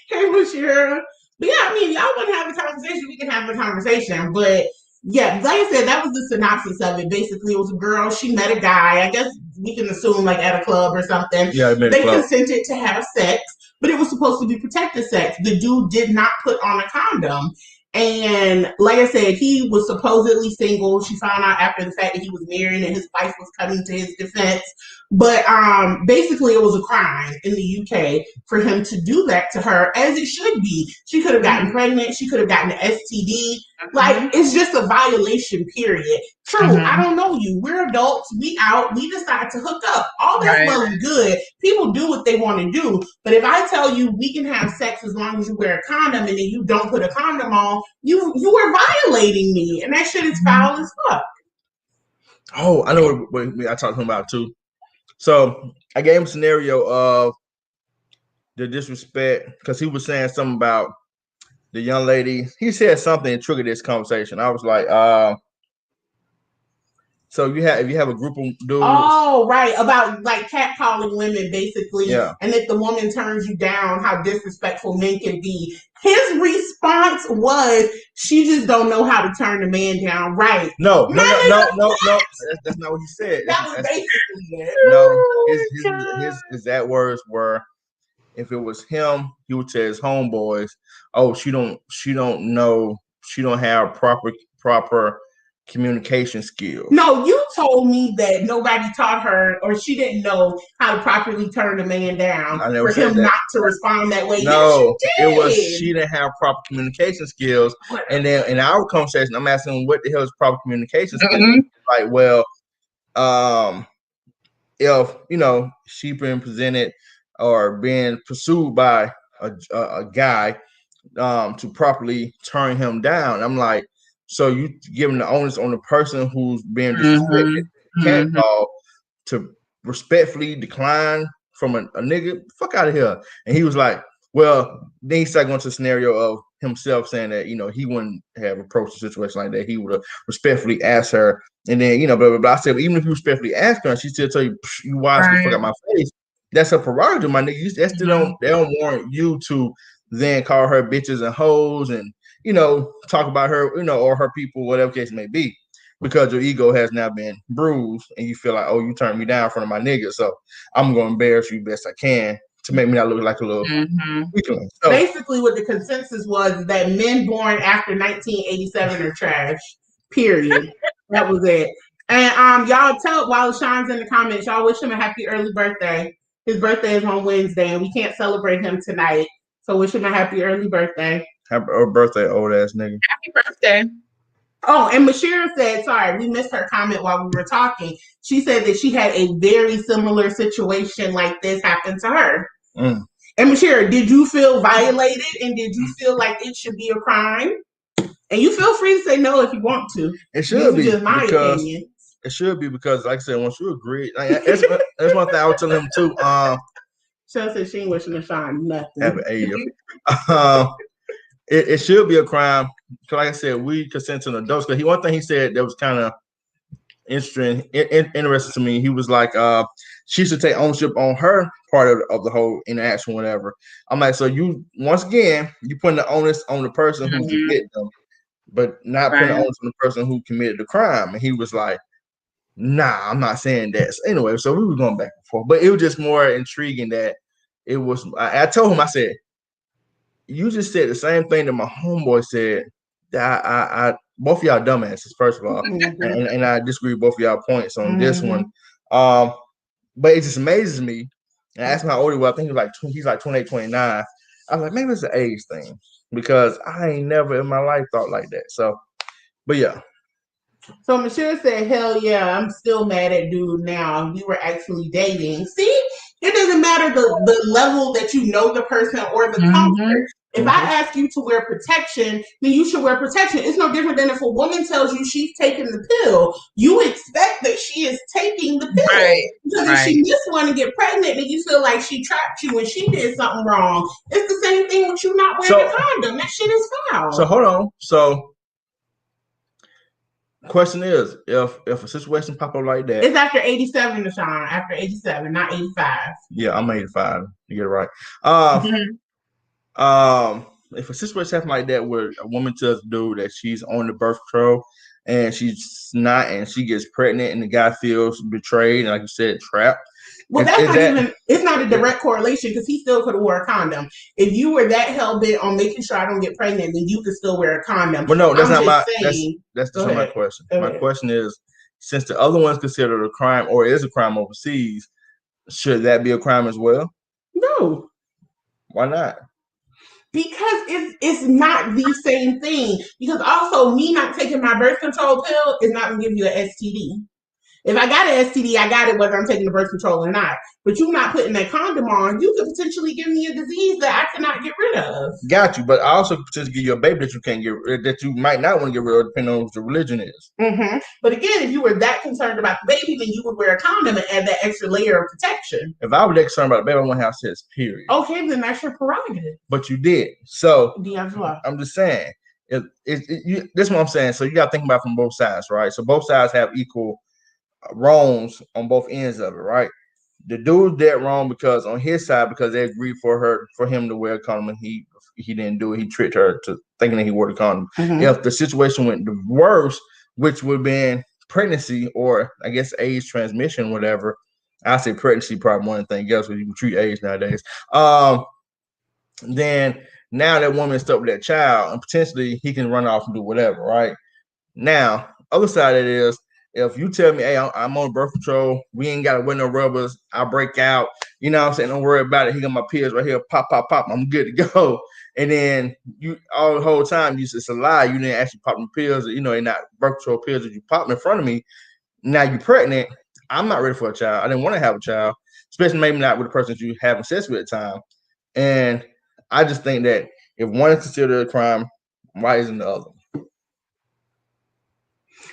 Hey, Bashira. But yeah, I mean, y'all want to have a conversation, we can have a conversation. But yeah, like I said, that was the synopsis of it. Basically, it was a girl. She met a guy. I guess we can assume like at a club or something. yeah, They consented to have sex, but it was supposed to be protected sex. The dude did not put on a condom. And like I said, he was supposedly single. She found out after the fact that he was married and his wife was coming to his defense. But basically, it was a crime in the UK for him to do that to her, as it should be. She could have gotten pregnant. She could have gotten an STD. Like, it's just a violation, period. True, I don't know you. We're adults. We out. We decide to hook up. All that's well and good. People do what they want to do. But if I tell you we can have sex as long as you wear a condom and then you don't put a condom on, you are violating me. And that shit is foul as fuck. Oh, I know what I talked to him about too. So I gave him a scenario of the disrespect because he was saying something about the young lady. He said something that triggered this conversation. I was like, so if you have a group of dudes. Oh, right. About like catcalling women, basically. Yeah. And if the woman turns you down, how disrespectful men can be. His response was, she just don't know how to turn a man down right. No. That's not what he said. That was basically it. No, his exact words were, if it was him, he would tell his homeboys, "Oh, she don't have proper communication skills." No, you told me that nobody taught her, or she didn't know how to properly turn a man down for him not to respond that way. No, yes, it was she didn't have proper communication skills. And then in our conversation, I'm asking, what the hell is proper communication skills? Like, well, if she been presented or being pursued by a guy to properly turn him down, I'm like, so you giving the onus on the person who's being disrespected, catcall, to respectfully decline from a nigga? Fuck out of here. And he was like, well, then he started going to a scenario of himself saying that, he wouldn't have approached a situation like that. He would have respectfully asked her. And then, blah, blah, blah. I said, well, even if you respectfully ask her and she still tell you, you watch me fuck out my face, that's a prerogative, my nigga. That still they don't warrant you to then call her bitches and hoes and, talk about her, or her people, whatever case may be, because your ego has now been bruised and you feel like, oh, you turned me down in front of my nigga, so I'm going to embarrass you best I can to make me not look like a little weakling. So, basically, what the consensus was that men born after 1987 are trash, period. That was it. And y'all while Sean's in the comments, y'all wish him a happy early birthday. His birthday is on Wednesday and we can't celebrate him tonight, so wish him a happy early birthday. Happy birthday, old ass nigga. Happy birthday. Oh, and Mashira said, sorry, we missed her comment while we were talking. She said that she had a very similar situation like this happen to her. And Mashira, did you feel violated and did you feel like it should be a crime? And you feel free to say no if you want to. It should be. Just my opinion. It should be because, like I said, once you agree, that's one thing I would tell him too. She said she ain't wishing to shine nothing. It should be a crime. Like I said, we consent to adults. Because one thing he said that was kind of interesting to me. He was like, she should take ownership on her part of the whole interaction, whatever. I'm like, so you once again you putting the onus on the person who's the victim, but not putting the onus on the person who committed the crime. And he was like, nah, I'm not saying that. So anyway, so we were going back and forth, but it was just more intriguing that it was. I told him, I said, you just said the same thing that my homeboy said. That I both of y'all dumbasses, first of all, and I disagree with both of y'all points on this one. But it just amazes me. And I asked him how old he was. I think he's like 28, 29. I was like, maybe it's an age thing because I ain't never in my life thought like that. So, but yeah. So Michelle said, hell yeah, I'm still mad at dude now. We were actually dating. See, It doesn't matter the level that you know the person or the comfort. If I ask you to wear protection, then you should wear protection. It's no different than if a woman tells you she's taking the pill. You expect that she is taking the pill. Right. Because if she missed one and get pregnant, then you feel like she trapped you when she did something wrong. It's the same thing with you not wearing a condom. That shit is foul. So hold on. So question is, if a situation pop up like that, it's after 87, Deshaun. After 87, not 85. Yeah, I'm 85. You get it right. If a situation happens like that where a woman tells a dude that she's on the birth control and she's not, and she gets pregnant, and the guy feels betrayed and, like you said, trapped. Well, it's not a direct correlation because he still could have wore a condom. If you were that hell bent on making sure I don't get pregnant, then you could still wear a condom. Well, no, that's not my that's not my question. My question is, since the other one's considered a crime or is a crime overseas, should that be a crime as well? No. Why not? Because it's not the same thing. Because also, me not taking my birth control pill is not going to give you an STD. If I got an STD, I got it whether I'm taking the birth control or not. But you not putting that condom on, you could potentially give me a disease that I cannot get rid of. Got you, but I also could potentially give you a baby that you can't get rid, that you might not want to get rid of, depending on what your religion is. But again, if you were that concerned about the baby, then you would wear a condom and add that extra layer of protection. If I was that concerned about the baby, I wouldn't have sex, period. Okay, then that's your prerogative. But you did. So D'Angelo. I'm just saying, this is what I'm saying. So you got to think about it from both sides, right? So both sides have equal wrongs on both ends of it, right? The dude's dead wrong because on his side, because they agreed for him to wear a condom, and he didn't do it. He tricked her to thinking that he wore the condom. If the situation went the worst, which would have been pregnancy or I guess AIDS transmission, whatever. I say pregnancy probably more than anything else because you can treat AIDS nowadays. Then now that woman is stuck with that child, and potentially he can run off and do whatever, right? Now, other side of it is, if you tell me, hey, I'm on birth control, we ain't got to wear no rubbers, I break out, you know what I'm saying? Don't worry about it. He got my pills right here, pop, pop, pop, I'm good to go. And then you all the whole time, it's a lie. You didn't actually pop the pills, they're not birth control pills that you pop in front of me. Now you're pregnant. I'm not ready for a child. I didn't want to have a child, especially maybe not with the person that you having sex with at the time. And I just think that if one is considered a crime, why isn't the other?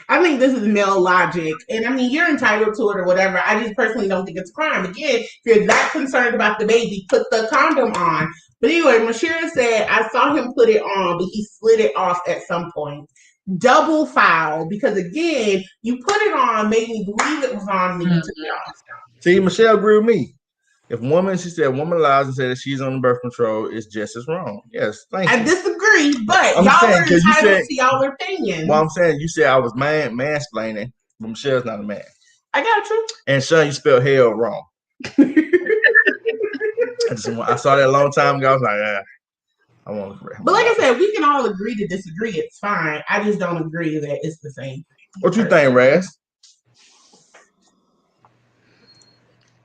I think this is male logic. And I mean, you're entitled to it or whatever. I just personally don't think it's a crime. Again, if you're that concerned about the baby, put the condom on. But anyway, Mashira said, I saw him put it on, but he slid it off at some point. Double foul, because again, you put it on, made me believe it was on, and then you took it off. See, Michelle agree with me. If she said a woman lies and said that she's on birth control, it's just as wrong. Yes, thank you. I disagree, but y'all are entitled to y'all opinions. Well, I'm saying you said I was mansplaining, but Michelle's not a man. I got you. And Sean, you spelled hell wrong. I saw that a long time ago. I was like, I want to correct. But like I said, we can all agree to disagree. It's fine. I just don't agree that it's the same thing. What you think, Raz?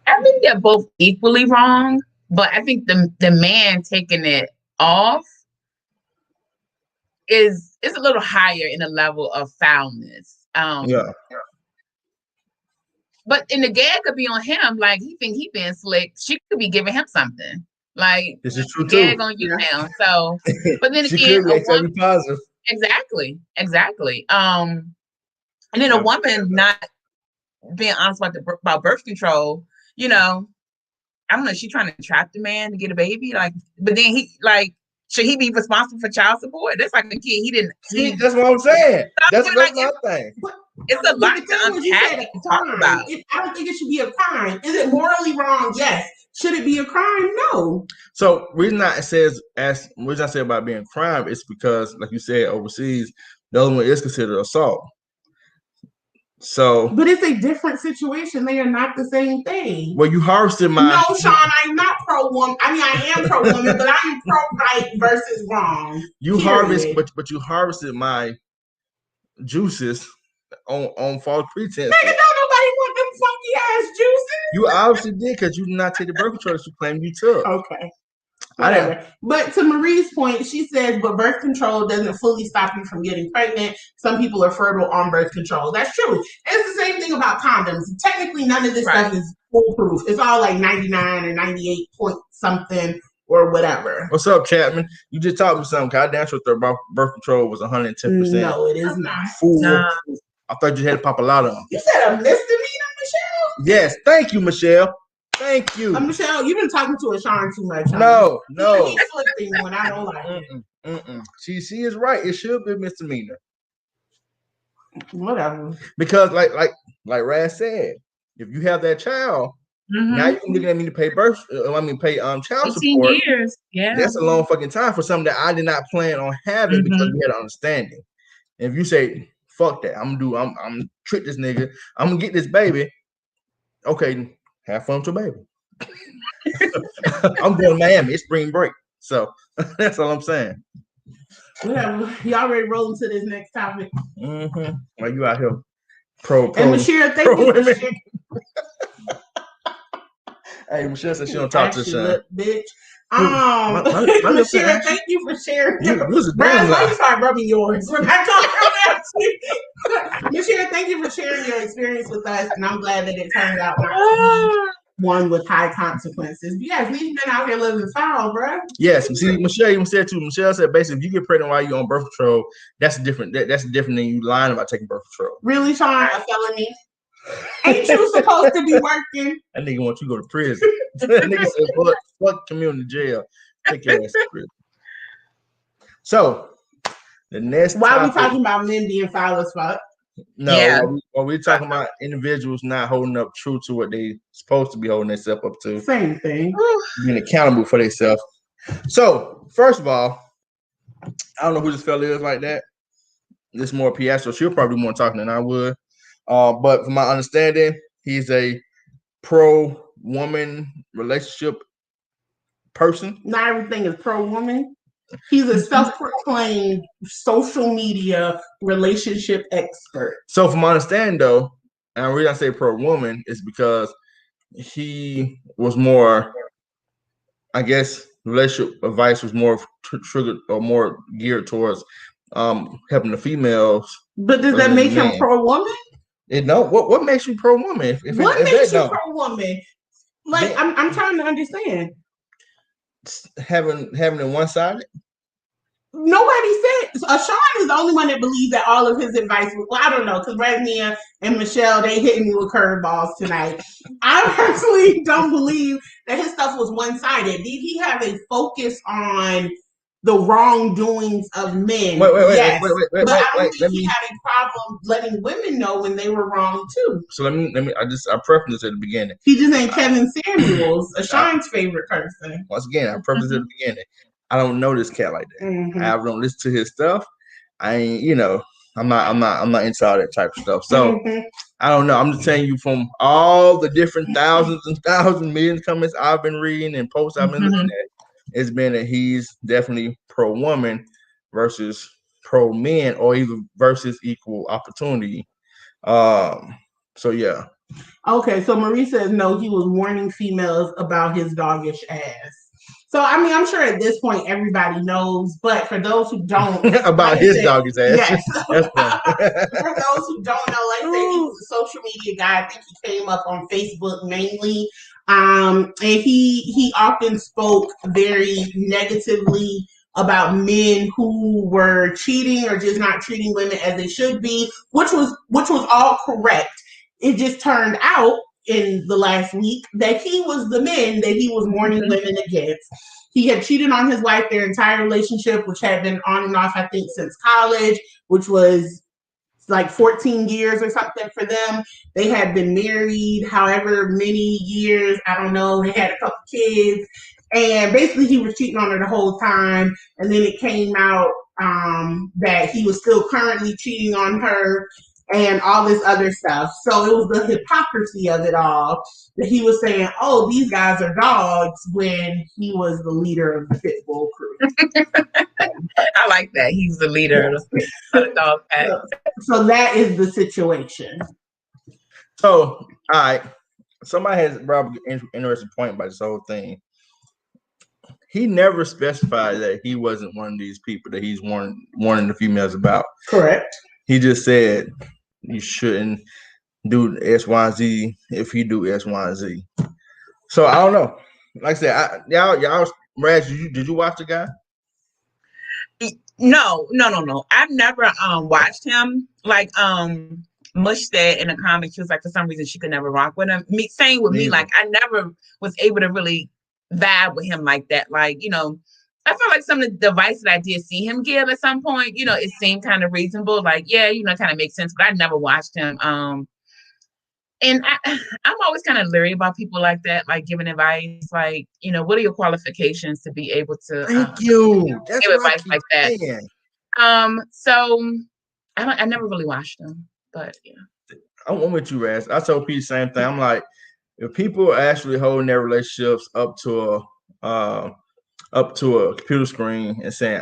I think they're both equally wrong, but I think the man taking it off is a little higher in the level of foulness. Yeah. But in the gag could be on him, like he think he being slick. She could be giving him something. Like this is true gag too. on you now. So, but then she again, could be positive. Exactly. And then a woman not being honest about birth control. I don't know. She's trying to trap the man to get a baby. Like, but then should he be responsible for child support? That's like a kid. He didn't. That's what I'm saying. That's my thing. It's a lot to unpack and talk about. I don't think it should be a crime. Is it morally wrong? Yes. Should it be a crime? No. So reason I say about being a crime is because, like you said, overseas, the other one is considered assault. So, but it's a different situation. They are not the same thing. Well, you harvested my. No, Sean, I'm not pro-woman. I mean, I am pro-woman, but I'm pro-right versus wrong. You harvest, but you harvested my juices on false pretense. Nigga, don't nobody want them funky ass juices. You obviously did because you did not take the birth control that you claimed you took. Okay. Whatever. But to Marie's point, she says, but birth control doesn't fully stop you from getting pregnant. Some people are fertile on birth control. That's true. It's the same thing about condoms. Technically, none of this stuff is foolproof. It's all like 99 or 98 point something or whatever. What's up, Chapman? You just talked me something. Goddamn sure their birth control was 110%. No, it is not. Fool. Nah. I thought you had to pop a lot of them. You said a misdemeanor, Michelle? Yes, thank you, Michelle. Thank you. Michelle, you've been talking to Ashawn too much. No. He's flipping when I don't like it. She is right. It should be a misdemeanor. Whatever. Because like Raz said, if you have that child, now you can look at me to pay child support. 18 years. Yeah. That's a long fucking time for something that I did not plan on having because we had an understanding. And if you say, fuck that, I'm gonna trick this nigga, I'm gonna get this baby. Okay, have fun with your baby. I'm going to Miami. It's spring break. So that's all I'm saying. Whatever. Y'all ready to roll into this next topic? Well, you out here pro and Michelle, thank you for sharing. Hey, Michelle said she don't talk to Sean. Bitch. Michelle, thank you for sharing. Brad, why you start rubbing yours? We're not talking about you. Michelle, thank you for sharing your experience with us, and I'm glad that it turned out one with high consequences. Yes, we've been out here living foul, bro. Yes, see, Michelle even said too. Michelle said basically, if you get pregnant while you're on birth control, that's different. That's different than you lying about taking birth control. Really, Sean? A felony? Ain't you supposed to be working? That nigga want you to go to prison. That nigga said, fuck community jail. Take your ass to prison. So, the next Why are we talking about men being foul as fuck? No, we're talking about individuals not holding up true to what they supposed to be holding themselves up to. Same thing. Being accountable for themselves. So, first of all, I don't know who this fella is like that. This is more Piastro. She'll probably be more talking than I would. But from my understanding, he's a pro-woman relationship person. Not everything is pro-woman. He's a self-proclaimed social media relationship expert. So from my understanding, though, and the reason I say pro-woman is because he was more, I guess, relationship advice was more triggered or more geared towards helping the females. But does that make him pro-woman? No. What makes you pro-woman? What makes you pro-woman? Like, I'm trying to understand. Having it one-sided? Nobody said. Sean is the only one that believes that all of his advice was, well, I don't know, because Razmia and Michelle, they hitting me with curveballs tonight. I personally don't believe that his stuff was one-sided. Did he have a focus on the wrongdoings of men? Yes. But I don't think he had a problem letting women know when they were wrong too. So let me I preface this at the beginning. He just ain't Kevin Samuels, Sean's favorite person. Once again, I preface at the beginning. I don't know this cat like that. I don't listen to his stuff. I ain't, I'm not into all that type of stuff. So I don't know. I'm just telling you from all the different thousands and thousands, millions of comments I've been reading and posts I've been looking at. It's been that he's definitely pro-woman versus pro-men or even versus equal opportunity. So, yeah. Okay, so Marie says, no, he was warning females about his doggish ass. So, I mean, I'm sure at this point everybody knows, but for those who don't. about his doggish ass. Yes. For those who don't know, like I said, he was a social media guy. I think he came up on Facebook mainly. And he often spoke very negatively about men who were cheating or just not treating women as they should be, which was all correct. It just turned out in the last week that he was the man that he was warning women against. He had cheated on his wife their entire relationship, which had been on and off, I think, since college, which was like 14 years or something for them. They had been married however many years, I don't know. They had a couple kids, and basically he was cheating on her the whole time. And then it came out that he was still currently cheating on her and all this other stuff. So it was the hypocrisy of it all that he was saying, oh, these guys are dogs, when he was the leader of the pit bull crew. I like that. He's the leader of the dog pack. So that is the situation. So, all right. Somebody has brought an interesting point about this whole thing. He never specified that he wasn't one of these people that he's warning the females about. Correct. He just said you shouldn't do X, Y, and Z if he do X, Y, and Z. So I don't know. Like I said, y'all, Raj, did you watch the guy? No. I've never watched him. Like Mush said in the comments, she was like, for some reason she could never rock with him. Me same with me, Neither. like I never was able to really vibe with him like that. Like, I feel like some of the advice that I did see him give at some point, it seemed kind of reasonable. Like, yeah, kind of makes sense, but I never watched him. And I'm always kind of leery about people like that, like giving advice. Like, what are your qualifications to be able to Thank you. That's give what I advice keep like that? saying. So I never really watched them, but yeah. I'm with you, Raz. I told Pete the same thing. I'm like, if people are actually holding their relationships up to a computer screen and saying,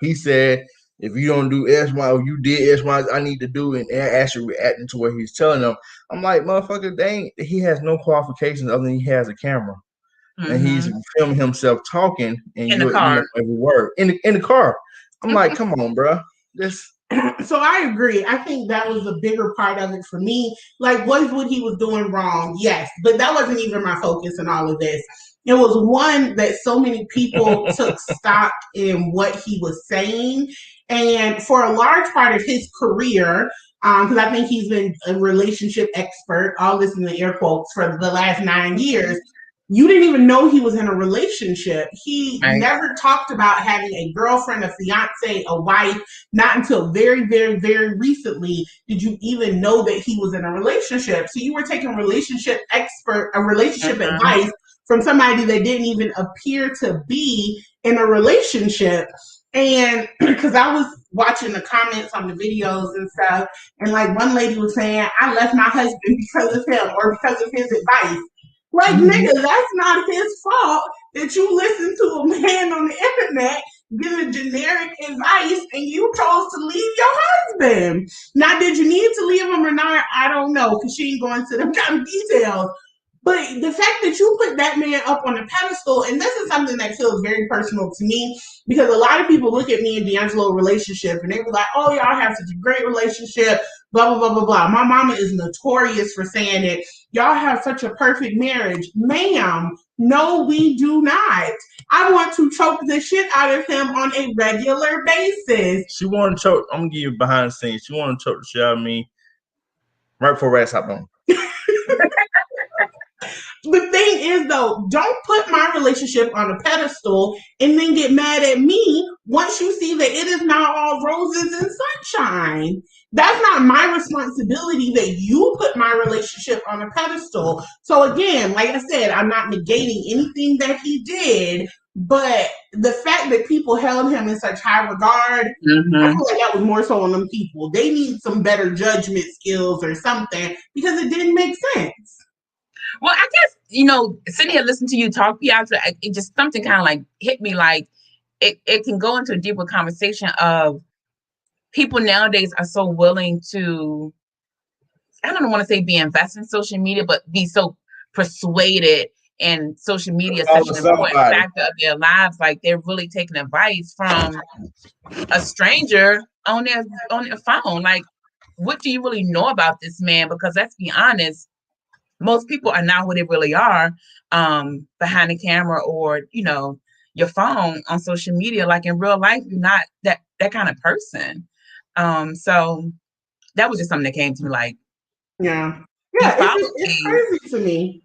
he said, if you don't do X, Y, or you did X, Y, I need to do it, and they're actually reacting to what he's telling them. I'm like, motherfucker, he has no qualifications other than he has a camera. And he's filming himself talking, and In the you're car. every word in the car. I'm like, come on, bro. So I agree. I think that was a bigger part of it for me. Like, what he was doing wrong? Yes, but that wasn't even my focus in all of this. It was one that so many people took stock in what he was saying, and for a large part of his career, because I think he's been a relationship expert, all this in the air quotes, for the last 9 years. You didn't even know he was in a relationship. He never talked about having a girlfriend, a fiance, a wife. Not until very, very, very recently did you even know that he was in a relationship. So you were taking relationship advice from somebody that didn't even appear to be in a relationship. And because I was watching the comments on the videos and stuff, and like one lady was saying, I left my husband because of him or because of his advice. Like, nigga, that's not his fault that you listen to a man on the internet giving generic advice and you chose to leave your husband. Now, did you need to leave him or not? I don't know, because she ain't going into them kind of details. But the fact that you put that man up on a pedestal, and this is something that feels very personal to me, because a lot of people look at me and D'Angelo relationship and they were like, oh, y'all have such a great relationship, blah, blah, blah, blah, blah. My mama is notorious for saying it. Y'all have such a perfect marriage. Ma'am, no, we do not. I want to choke the shit out of him on a regular basis. She wanted to choke. I'm going to give you behind the scenes. She wanted to choke the shit out of me right before Rats hopped on. The thing is, though, don't put my relationship on a pedestal and then get mad at me once you see that it is not all roses and sunshine. That's not my responsibility that you put my relationship on a pedestal. So again, like I said, I'm not negating anything that he did, but the fact that people held him in such high regard, I feel like that was more so on them people. They need some better judgment skills or something because it didn't make sense. Well, I guess, sitting here listening to you talk, Piazza, it just something kind of like hit me like it can go into a deeper conversation of people nowadays are so willing to, I don't want to say be invested in social media, but be so persuaded in social media such an important factor of their lives. Like they're really taking advice from a stranger on their phone. Like, what do you really know about this man? Because let's be honest, most people are not who they really are behind the camera or, your phone on social media. Like in real life, you're not that kind of person. So that was just something that came to me like, yeah, it's crazy to me.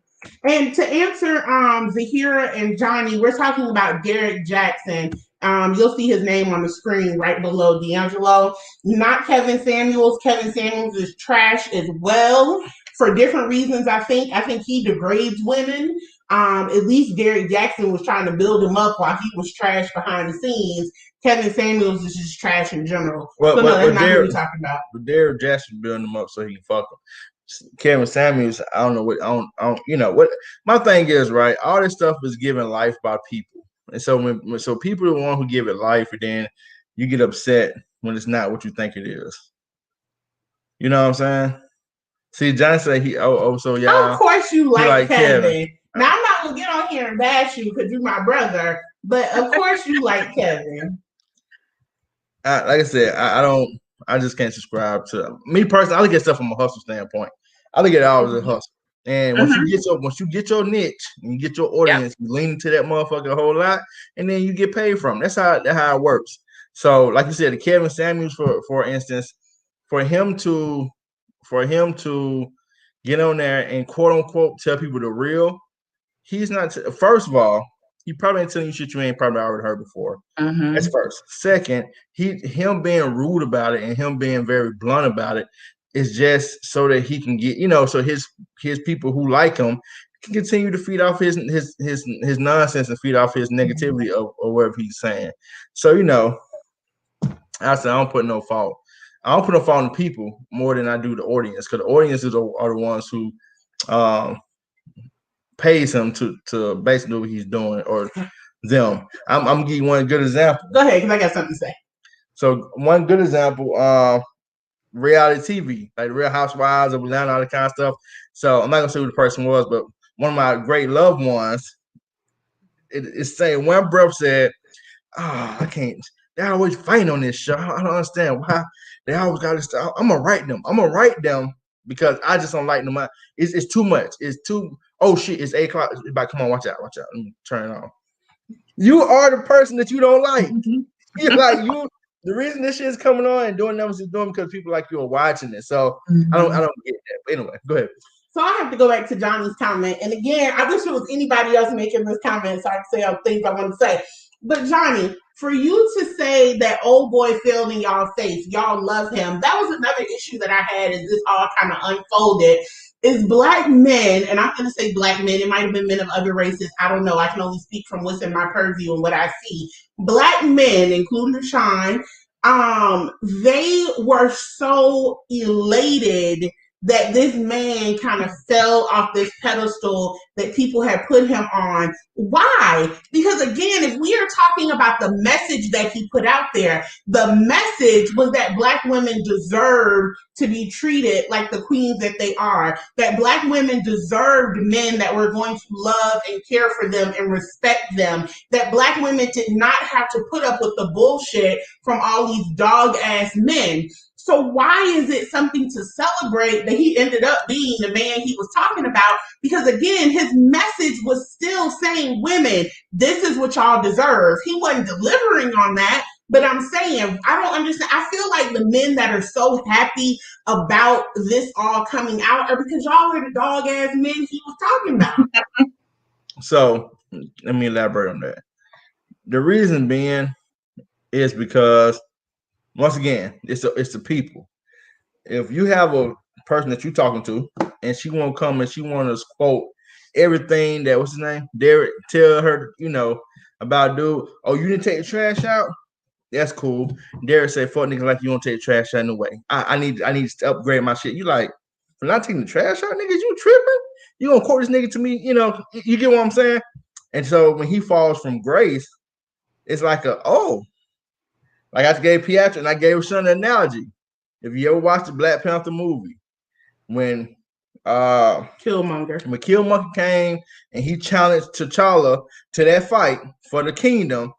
And to answer Zahira and Johnny, we're talking about Derek Jackson. You'll see his name on the screen right below D'Angelo. Not Kevin Samuels. Kevin Samuels is trash as well for different reasons. I think he degrades women. At least Derek Jackson was trying to build him up while he was trash behind the scenes. Kevin Samuels is just trash in general. Well, so no, that's not what we're talking about. But Derek Jackson building him up so he can fuck him. Kevin Samuels, I don't know what I don't what my thing is, right? All this stuff is given life by people. And so when people are the one who give it life, and then you get upset when it's not what you think it is. You know what I'm saying? See, John said so yeah. Of course you like Kevin. Now I'm not gonna get on here and bash you because you're my brother, but of course you like Kevin. Like I said, I just can't subscribe to me personally. I look at stuff from a hustle standpoint. I look at it all as a hustle. And once Mhm. you get your niche and you get your Yep. audience, you lean into that motherfucker a whole lot, and then you get paid from it. That's how it works. So, like you said, the Kevin Samuels, for instance, for him to get on there and quote unquote tell people the real, he's not. First of all, he probably ain't telling you shit you ain't probably already heard before. That's Mhm. first. Second, him being rude about it and him being very blunt about it is just so that he can get, so his people who like him can continue to feed off his nonsense and feed off his negativity of whatever he's saying. So, I said I don't put no fault. I don't put no fault in people more than I do the audience, because the audiences are the ones who um, pays him to basically do what he's doing, or them. I'm gonna give you one good example. Go ahead, because I got something to say. So one good example, reality TV, like Real Housewives of Atlanta, all that kind of stuff. So I'm not gonna say who the person was, but one of my great loved ones, it's saying one breath said, I can't. They're always fighting on this show. I don't understand why they always got this. I'm gonna write them. I'm gonna write them because I just don't like them. It's too much. It's too. Oh shit! It's 8 o'clock. Come on, watch out. Let me turn it on. You are the person that you don't like. You're like you. The reason this shit is coming on and doing numbers is doing because people like you are watching it. So I don't get that. But anyway, go ahead. So I have to go back to Johnny's comment. And again, I wish it was anybody else making this comment so I could say all the things I want to say. But Johnny, for you to say that old boy failed in y'all face, y'all love him, that was another issue that I had as this all kind of unfolded. Is black men, and I'm going to say black men, it might have been men of other races, I don't know. I can only speak from what's in my purview and what I see. Black men, including Sean, they were so elated that this man kind of fell off this pedestal that people had put him on. Why? Because again, if we are talking about the message that he put out there, the message was that black women deserve to be treated like the queens that they are, that black women deserved men that were going to love and care for them and respect them, that black women did not have to put up with the bullshit from all these dog ass men. So why is it something to celebrate that he ended up being the man he was talking about? Because again, his message was still saying, women, this is what y'all deserve. He wasn't delivering on that, but I'm saying, I don't understand. I feel like the men that are so happy about this all coming out are because y'all are the dog ass men he was talking about. So let me elaborate on that. The reason being is because, once again, it's the people. If you have a person that you're talking to and she won't come and she want to quote everything that, what's his name? Derek, tell her, about dude, oh, you didn't take the trash out? That's cool. Derek said, fuck niggas like you don't take the trash out no way. I need to upgrade my shit. You like, for not taking the trash out, niggas, you tripping? You gonna quote this nigga to me, you get what I'm saying? And so when he falls from grace, it's like like I gave Pietro and I gave Sean an analogy. If you ever watched the Black Panther movie, when Killmonger came and he challenged T'Challa to that fight for the kingdom,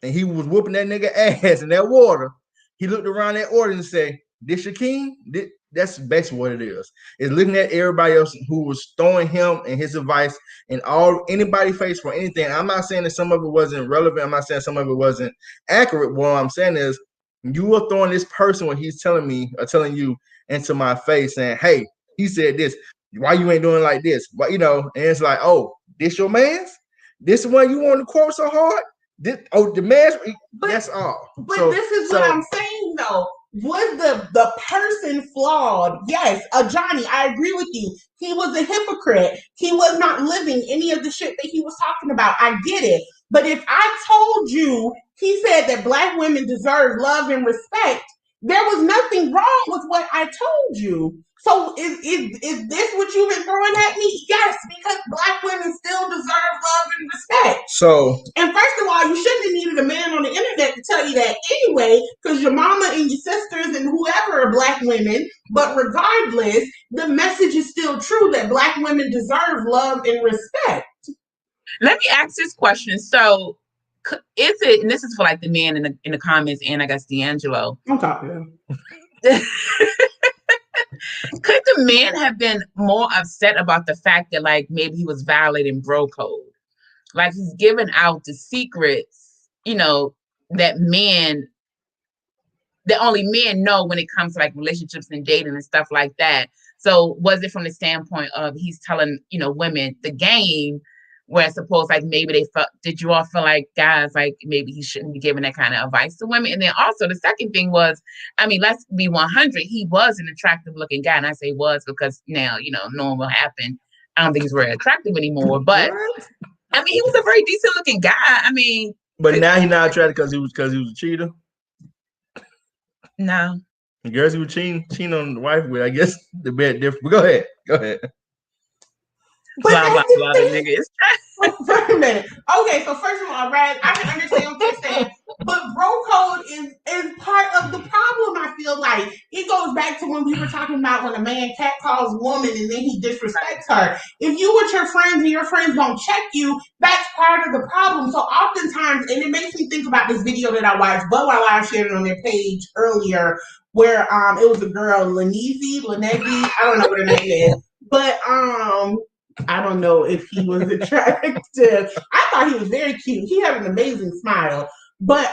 and he was whooping that nigga ass in that water, he looked around that order and said, "This your king?" That's basically what it is. It's looking at everybody else who was throwing him and his advice and anybody face for anything. I'm not saying that some of it wasn't relevant. I'm not saying some of it wasn't accurate. What I'm saying is, you are throwing this person what he's telling me or telling you into my face saying, hey, he said this. Why you ain't doing like this? But and it's like, oh, this your man's? This one you want to quote so hard? The man's, that's all. But this is what I'm saying though. Was the person flawed? Yes. Johnny, I agree with you. He was a hypocrite. He was not living any of the shit that he was talking about. I get it. But if I told you he said that black women deserve love and respect, there was nothing wrong with what I told you. So is this what you've been throwing at me? Yes, because black women still deserve love and respect. So, and first of all, you shouldn't have needed a man on the internet to tell you that anyway, because your mama and your sisters and whoever are black women. But regardless, the message is still true that black women deserve love and respect. Let me ask this question. So, is it, and this is for like the man in the comments, and I guess D'Angelo. I'm talking. Could the man have been more upset about the fact that like maybe he was violating bro code? Like he's giving out the secrets, that only men know when it comes to like relationships and dating and stuff like that. So was it from the standpoint of he's telling, women the game, where suppose like maybe they felt, did you all feel like guys like maybe he shouldn't be giving that kind of advice to women? And then also the second thing was, I mean, let's be 100, he was an attractive looking guy. And I say was because now, knowing what happened, I don't think he's very attractive anymore. But I mean, he was a very decent looking guy. I mean, but now he's not attracted because he was a cheater. No. The girls who were cheating on the wife with, I guess the bit different. But go ahead. But blah, niggas. Wait a minute. Okay, so first of all, Raz, I can understand what you're saying, but bro code is part of the problem. I feel like it goes back to when we were talking about when a man catcalls a woman and then he disrespects her. If you with your friends and your friends don't check you, that's part of the problem. So oftentimes, and it makes me think about this video that I watched, But While I shared it on their page earlier, where it was a girl, Lanezi, I don't know what her name is, but I don't know if he was attractive. I thought he was very cute. He had an amazing smile. But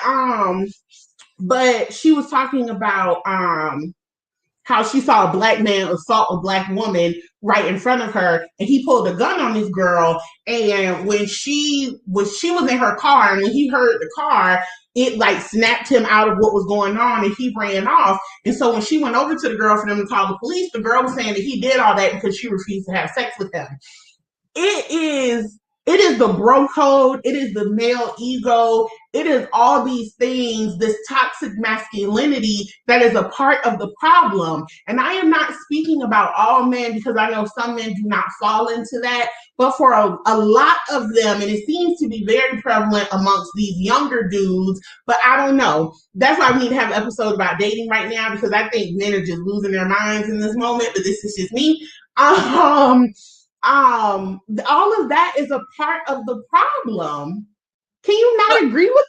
she was talking about how she saw a black man assault a black woman right in front of her, and he pulled a gun on this girl. And when she was in her car, and when he heard the car, it like snapped him out of what was going on, and he ran off. And so when she went over to the girl for them to call the police, the girl was saying that he did all that because she refused to have sex with him. It is the bro code. It is the male ego. It is all these things, this toxic masculinity that is a part of the problem. And I am not speaking about all men because I know some men do not fall into that. But for a lot of them, and it seems to be very prevalent amongst these younger dudes, but I don't know. That's why we need to have an episode about dating right now, because I think men are just losing their minds in this moment, but this is just me. All of that is a part of the problem. Can you not agree with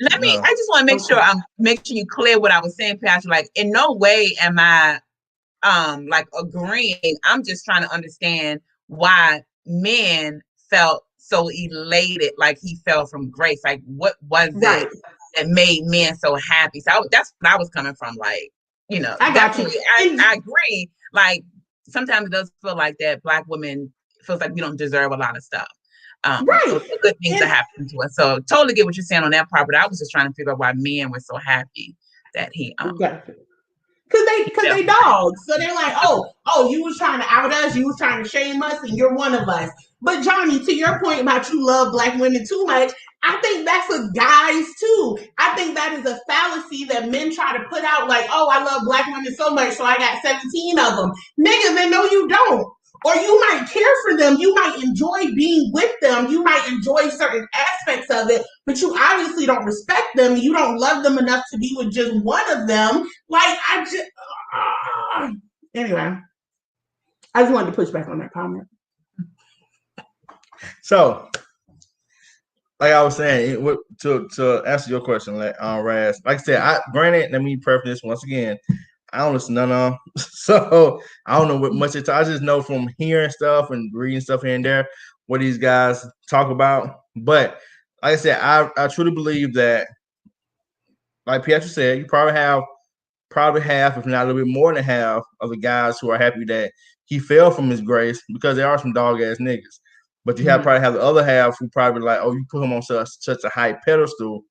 that? I just want to make sure you clear what I was saying, Patrick. Like, in no way am I like agreeing. I'm just trying to understand why men felt so elated, like he fell from grace. Like, what was it that made men so happy? So that's what I was coming from. Like, I got you. I agree. Like, sometimes it does feel like that Black women feels like we don't deserve a lot of stuff. So good things are happening to us. So totally get what you're saying on that part, but I was just trying to figure out why men were so happy that he because they dogs. So they're like, oh, you was trying to out us, you was trying to shame us, and you're one of us. But Johnny, to your point about you love Black women too much, I think that's a guys too. I think that is a fallacy that men try to put out, like, oh, I love Black women so much, so I got 17 of them. Nigga, then no, you don't. Or you might care for them. You might enjoy being with them. You might enjoy certain aspects of it, but you obviously don't respect them. You don't love them enough to be with just one of them. Like, anyway, I just wanted to push back on that comment. So, like I was saying, to answer your question, Raz, like I said, granted, let me preface this once again. I don't listen to none of them, so I don't know what much it's. I just know from hearing stuff and reading stuff here and there what these guys talk about. But like I said, I truly believe that, like Pietro said, you probably half, if not a little bit more than half, of the guys who are happy that he fell from his grace, because there are some dog ass niggas. But you probably have the other half who probably like, oh, you put him on such a high pedestal.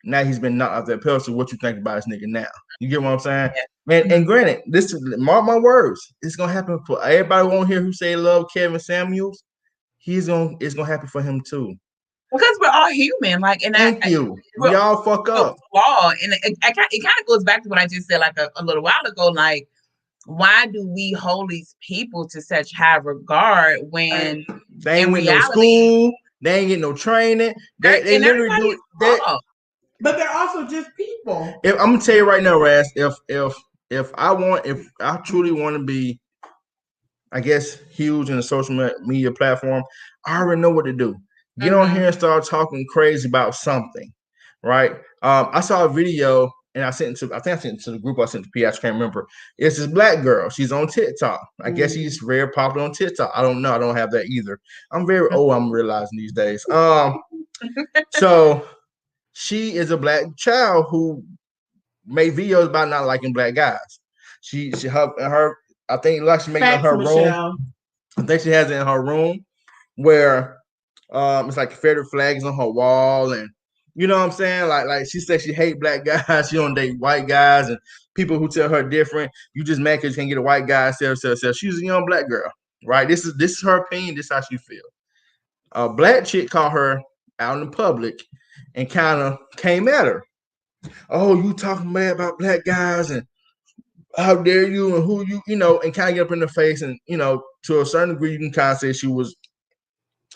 Now he's been knocked off that pedestal. What you think about this nigga now? You get what I'm saying? Yeah. And granted, mark my words, it's gonna happen for everybody on here who say love Kevin Samuels. It's gonna happen for him too. Because we're all human, like, and thank you. We all fuck up. And it kind of goes back to what I just said, like a little while ago. Like, why do we hold these people to such high regard when they ain't in no school, they ain't getting no training, they literally do that. But they're also just people. I'm gonna tell you right now, Raz, if I truly want to be, I guess, huge in the social media platform, I already know what to do. Get on here and start talking crazy about something, right? I saw a video and I think I sent it to the group. I sent to P. I can't remember. It's this black girl. She's on TikTok. I guess she's very popular on TikTok. I don't know. I don't have that either. I'm very old. I'm realizing these days. So she is a black child who made videos about not liking black guys. Her I think like she makes it in her room. I think she has it in her room where it's like Confederate flags on her wall, and you know what I'm saying? Like she said she hate black guys, she don't date white guys, and people who tell her different, you just mad because you can't get a white guy, self. She's a young black girl, right? This is her opinion, this is how she feel. A black chick caught her out in the public and kind of came at her. Oh, you talking bad about black guys and how dare you and who you know, and kind of get up in the face, and you know, to a certain degree, you can kind of say she was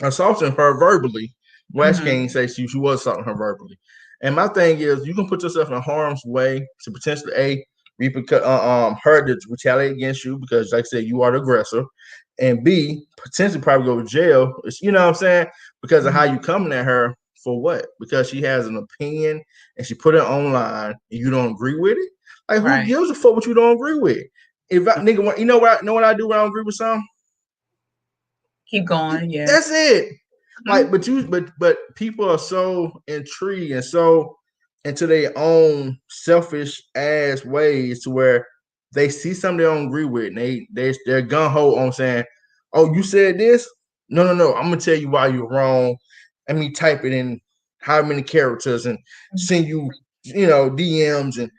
assaulting her verbally. West King say she was assaulting her verbally. And my thing is, you can put yourself in harm's way to potentially her to retaliate against you because, like I said, you are the aggressor, and B, potentially probably go to jail. You know what I'm saying? Because of how you coming at her for what? Because she has an opinion and she put it online and you don't agree with it. Like, who gives a fuck what you don't agree with? If I nigga, you know what I do when I don't agree with something? Keep going, yeah. That's it. Like, but people are so intrigued and so into their own selfish ass ways to where they see something they don't agree with, and they're gun ho on saying, "Oh, you said this? No. I'm gonna tell you why you're wrong. Let me type it in how many characters and send you, DMs, and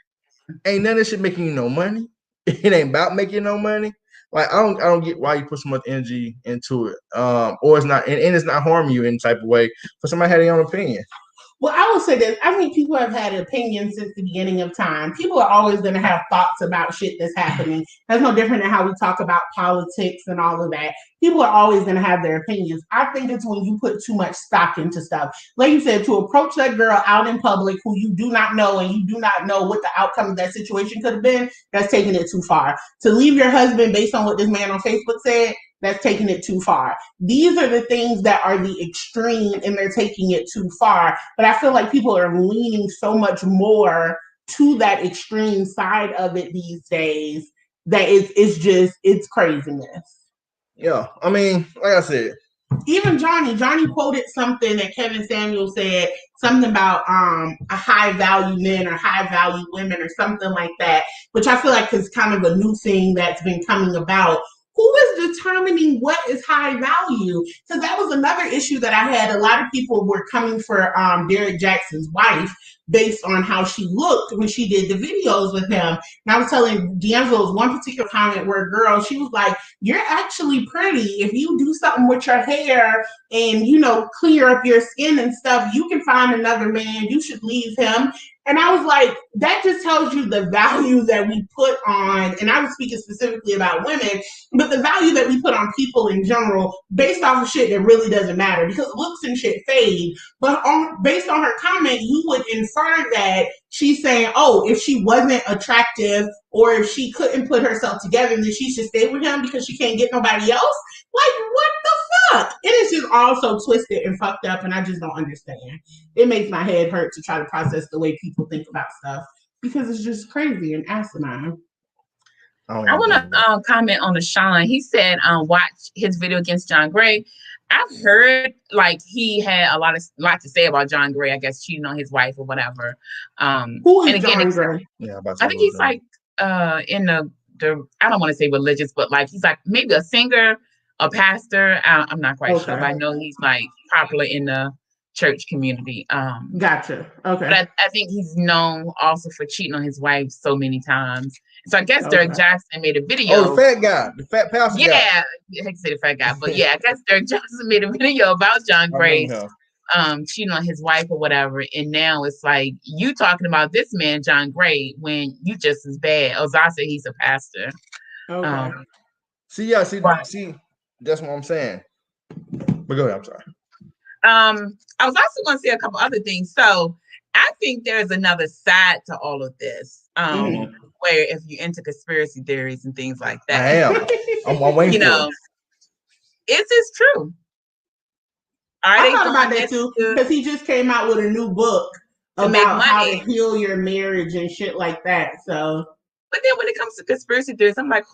ain't none of this shit making you no money. It ain't about making no money. Like, I don't get why you put so much energy into it. Or it's not, and it's not harming you in any type of way for somebody had their own opinion. Well, I will say this. I think people have had opinions since the beginning of time. People are always going to have thoughts about shit that's happening. That's no different than how we talk about politics and all of that. People are always going to have their opinions. I think it's when you put too much stock into stuff. Like you said, to approach that girl out in public who you do not know and you do not know what the outcome of that situation could have been, that's taking it too far. To leave your husband based on what this man on Facebook said, that's taking it too far. These are the things that are the extreme and they're taking it too far. But I feel like people are leaning so much more to that extreme side of it these days that it's craziness. Yeah. I mean, like I said, even Johnny quoted something that Kevin Samuel said, something about a high value men or high value women or something like that, which I feel like is kind of a new thing that's been coming about. Who is determining what is high value? Because that was another issue that I had. A lot of people were coming for Derek Jackson's wife based on how she looked when she did the videos with him. And I was telling D'Angelo's one particular comment where a girl, she was like, "You're actually pretty. If you do something with your hair and, clear up your skin and stuff, you can find another man. You should leave him." And I was like, that just tells you the value that we put on, and I was speaking specifically about women, but the value that we put on people in general based off of shit that really doesn't matter, because looks and shit fade. But based on her comment, you would infer that she's saying, oh, if she wasn't attractive or if she couldn't put herself together, then she should stay with him because she can't get nobody else. Like, what the fuck? It is just all so twisted and fucked up, and I just don't understand. It makes my head hurt to try to process the way people think about stuff because it's just crazy and asimine. I want to comment on Sean. He said, watch his video against John Gray. I've heard like he had a lot to say about John Gray, I guess cheating on his wife or whatever. Who is John Gray? Yeah, I think he's like in the I don't want to say religious, but like he's like maybe a singer, a pastor. I'm not quite sure, but I know he's like popular in the church community. Gotcha. Okay. But I think he's known also for cheating on his wife so many times. So I guess Derek Jackson made a video. Oh, the fat guy, the fat pastor guy. Yeah, I hate to say the fat guy, but yeah, I guess Derek Jackson made a video about John Gray cheating on his wife or whatever. And now it's like you talking about this man, John Gray, when you just as bad. Ozai said he's a pastor. Okay. See, that's what I'm saying. But go ahead, I'm sorry. I was also going to say a couple other things. So I think there's another side to all of this, where if you're into conspiracy theories and things like that, I am. I'm waiting for it. Is this true? I thought about that too because he just came out with a new book to make about how to money. heal your marriage and shit like that. So, But then when it comes to conspiracy theories, I'm like,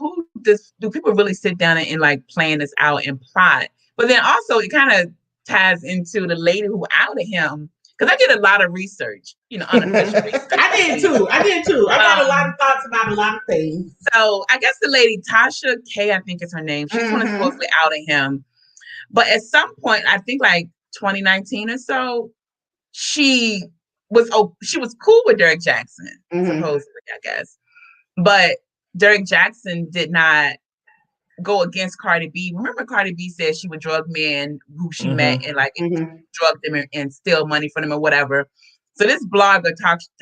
do people really sit down and like plan this out and plot? But then also it kind of ties into the lady who outed him. Because I did a lot of research, unofficial research. I did too. I got a lot of thoughts about a lot of things. So I guess the lady Tasha K, I think is her name. She's one of supposedly outing him. But at some point, I think like 2019 or so, she was cool with Derek Jackson, supposedly, I guess. But Derek Jackson did not go against Cardi B. Remember, Cardi B said she would drug men who she met and like drug them and steal money from them or whatever. So this blogger,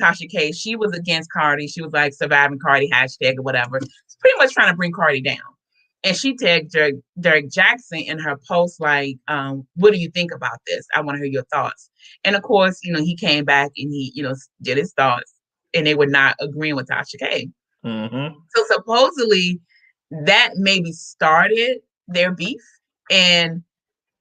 Tasha K, she was against Cardi. She was like surviving Cardi hashtag or whatever. It's pretty much trying to bring Cardi down. And she tagged Derek Jackson in her post like, what do you think about this? I want to hear your thoughts. And of course, he came back and he, did his thoughts and they were not agreeing with Tasha K. So supposedly that maybe started their beef. And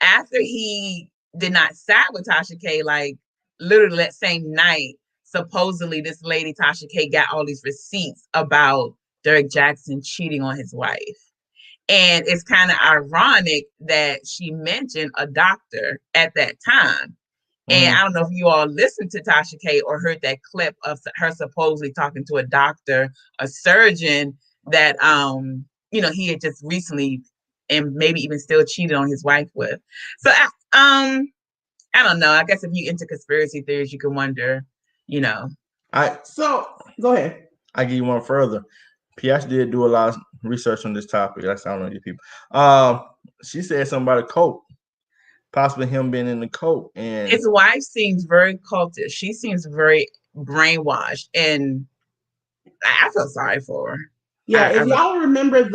after he did not side with Tasha K, like literally that same night, supposedly this lady Tasha K got all these receipts about Derek Jackson cheating on his wife. And it's kind of ironic that she mentioned a doctor at that time. And I don't know if you all listened to Tasha K or heard that clip of her supposedly talking to a doctor, a surgeon that, he had just recently and maybe even still cheated on his wife with. So, I don't know. I guess if you're into conspiracy theories, you can wonder, So, go ahead. I give you one further. P.S. did do a lot of research on this topic. That's how I know these people. She said something about a cult. Possibly him being in the cult. And his wife seems very cultish. She seems very brainwashed. And I feel sorry for her. Yeah, if y'all remember it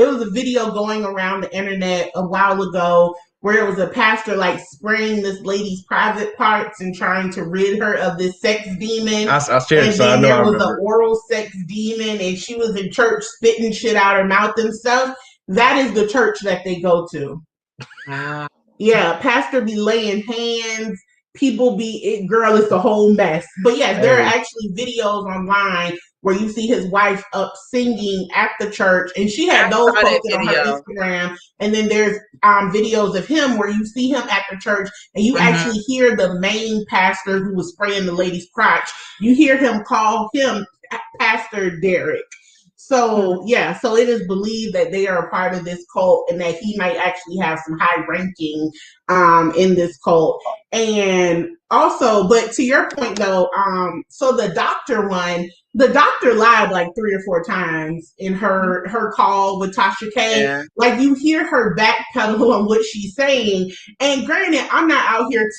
was a video going around the internet a while ago where it was a pastor like spraying this lady's private parts and trying to rid her of this sex demon. I shared and so then I know there I was remember. an oral sex demon and she was in church spitting shit out her mouth and stuff. That is the church that they go to. Wow. Yeah, pastor be laying hands. People girl, it's a whole mess. But yes, there are actually videos online where you see his wife up singing at the church, and she had those posted on her Instagram. And then there's videos of him where you see him at the church, and you actually hear the main pastor who was spraying the lady's crotch. You hear him call him Pastor Derek. So, yeah, so it is believed that they are a part of this cult and that he might actually have some high ranking in this cult. And also, but to your point though, so the doctor lied like 3 or 4 times in her call with Tasha K. Yeah. Like you hear her backpedal on what she's saying. And granted, I'm not out here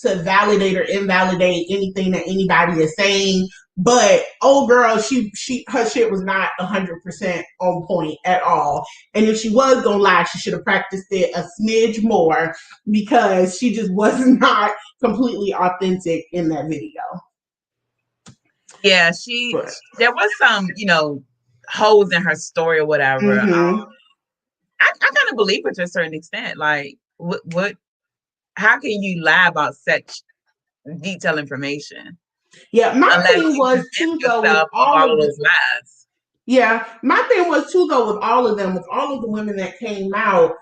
to validate or invalidate anything that anybody is saying. But old girl, her shit was not 100% on point at all. And if she was gonna lie, she should have practiced it a smidge more because she just was not completely authentic in that video. Yeah, there was some, holes in her story or whatever. I kind of believe it to a certain extent. Like, how can you lie about such detailed information? Yeah, my thing was too though with all of those lies. Yeah, my thing was too though with all of them, with all of the women that came out,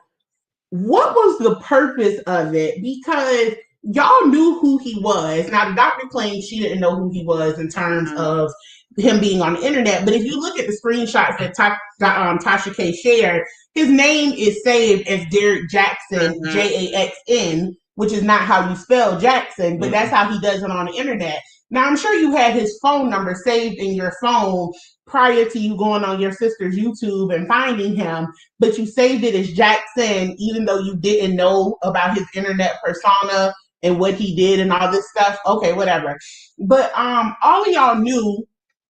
what was the purpose of it? Because y'all knew who he was. Now the doctor claims she didn't know who he was in terms of him being on the internet, but if you look at the screenshots that Tasha K shared, his name is saved as Derek Jackson, Jaxn, which is not how you spell Jackson, but that's how he does it on the internet. Now, I'm sure you had his phone number saved in your phone prior to you going on your sister's YouTube and finding him, but you saved it as Jackson, even though you didn't know about his internet persona and what he did and all this stuff. Okay, whatever. But all of y'all knew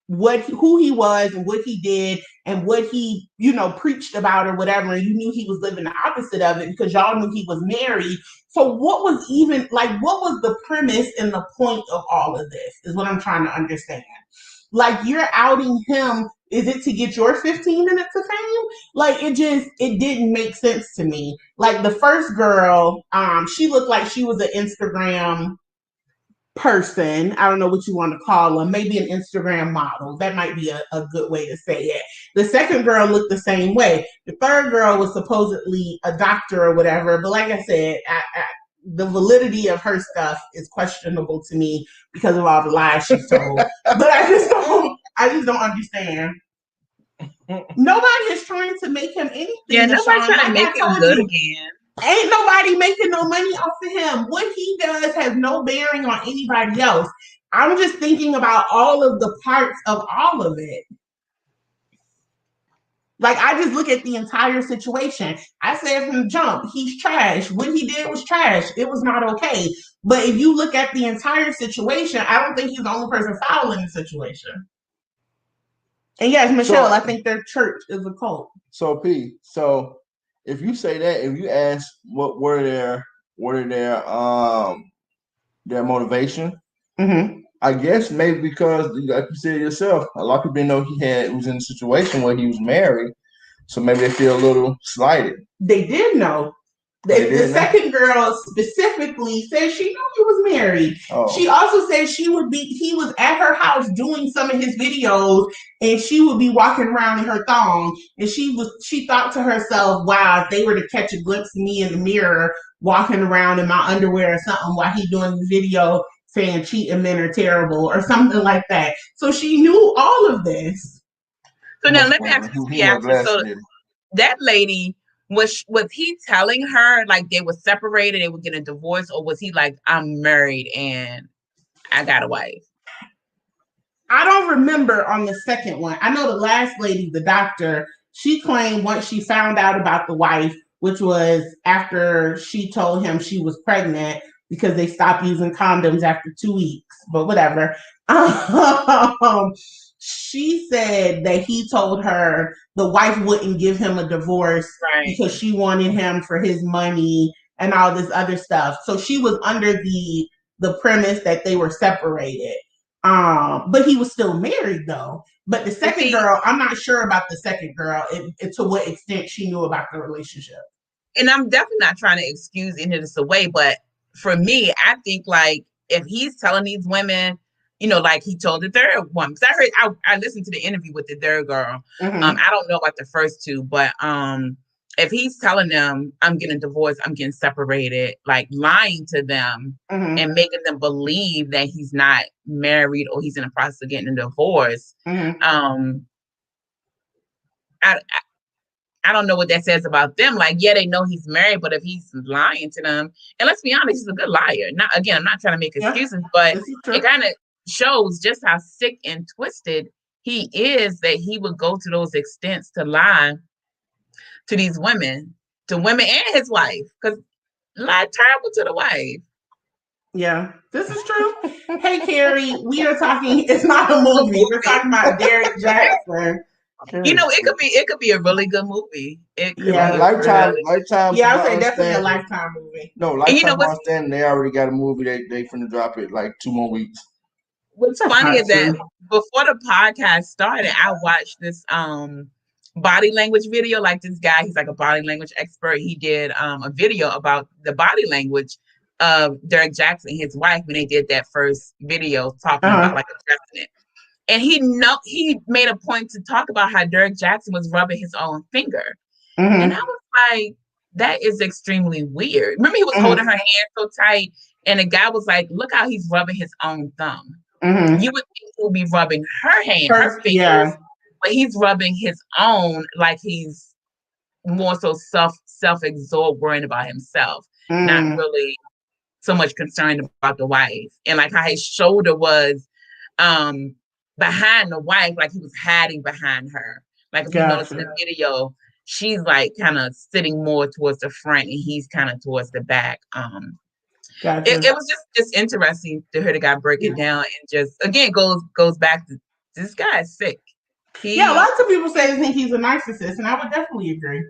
who he was and what he did and what he, preached about or whatever, and you knew he was living the opposite of it because y'all knew he was married. So what was the premise and the point of all of this is what I'm trying to understand. Like, you're outing him. Is it to get your 15 minutes of fame? Like, it didn't make sense to me. Like, the first girl, she looked like she was an Instagram person. I don't know what you want to call them. Maybe an Instagram model. That might be a good way to say it. The second girl looked the same way. The third girl was supposedly a doctor or whatever. But like I said, the validity of her stuff is questionable to me because of all the lies she's told. But I just don't understand. Nobody is trying to make him anything. Yeah, nobody's trying to make him good again. Ain't nobody making no money off of him. What he does has no bearing on anybody else. I'm just thinking about all of the parts of all of it. Like, I just look at the entire situation. I said from the jump, he's trash. What he did was trash. It was not okay. But if you look at the entire situation, I don't think he's the only person foul in the situation. And yes, Michelle, I think their church is a cult. So P, if you say that, if you ask what were their motivation, I guess maybe because, like you said yourself, a lot of people didn't know he was in a situation where he was married, so maybe they feel a little slighted. They did know. The second girl specifically said she knew he was married. Oh. She also said he was at her house doing some of his videos, and she would be walking around in her thong, and she thought to herself, wow, if they were to catch a glimpse of me in the mirror walking around in my underwear or something while he's doing the video saying cheating men are terrible or something like that. So she knew all of this. So now let me ask you, so that lady, was he telling her like they were separated, they would get a divorce, or was he like, I'm married and I got a wife? I don't remember on the second one. I know the last lady, the doctor, she claimed once she found out about the wife, which was after she told him she was pregnant because they stopped using condoms after 2 weeks, but whatever. She said that he told her the wife wouldn't give him a divorce because she wanted him for his money and all this other stuff. So she was under the premise that they were separated. But he was still married though. But the second girl, I'm not sure about the second girl and to what extent she knew about the relationship. And I'm definitely not trying to excuse any of this away, but for me, I think like if he's telling these women, you know, like he told the third one, because I listened to the interview with the third girl. I don't know about the first two, but if he's telling them I'm getting divorced, I'm getting separated, like lying to them and making them believe that he's not married or he's in the process of getting a divorce, I don't know what that says about them. Like, yeah, they know he's married, but if he's lying to them, and let's be honest, he's a good liar. I'm not trying to make excuses, but it kind of shows just how sick and twisted he is that he would go to those extents to lie to these women, and his wife, because lie terrible to the wife. Yeah, this is true. Hey, Carrie, we are talking. It's not a movie. We're talking about Derek Jackson. You know, it could be a really good movie. Lifetime. Yeah, I would say definitely a Lifetime movie. No, Lifetime. They already got a movie. They finna drop it like 2 more weeks. What's funny is that before the podcast started, I watched this body language video. Like this guy, he's like a body language expert. He did a video about the body language of Derek Jackson and his wife when they did that first video talking about like addressing it. And he made a point to talk about how Derek Jackson was rubbing his own finger. And I was like, that is extremely weird. Remember, he was holding her hand so tight, and the guy was like, look how he's rubbing his own thumb. You would think he would be rubbing her hand, her fingers, but he's rubbing his own like he's more so self-absorbed, worrying about himself, not really so much concerned about the wife. And like how his shoulder was behind the wife, like he was hiding behind her. Like if you notice in the video, she's like kind of sitting more towards the front and he's kind of towards the back. It was just interesting to hear the guy break it down, and just again goes back to this guy is sick. Lots of people say they think he's a narcissist, and I would definitely agree.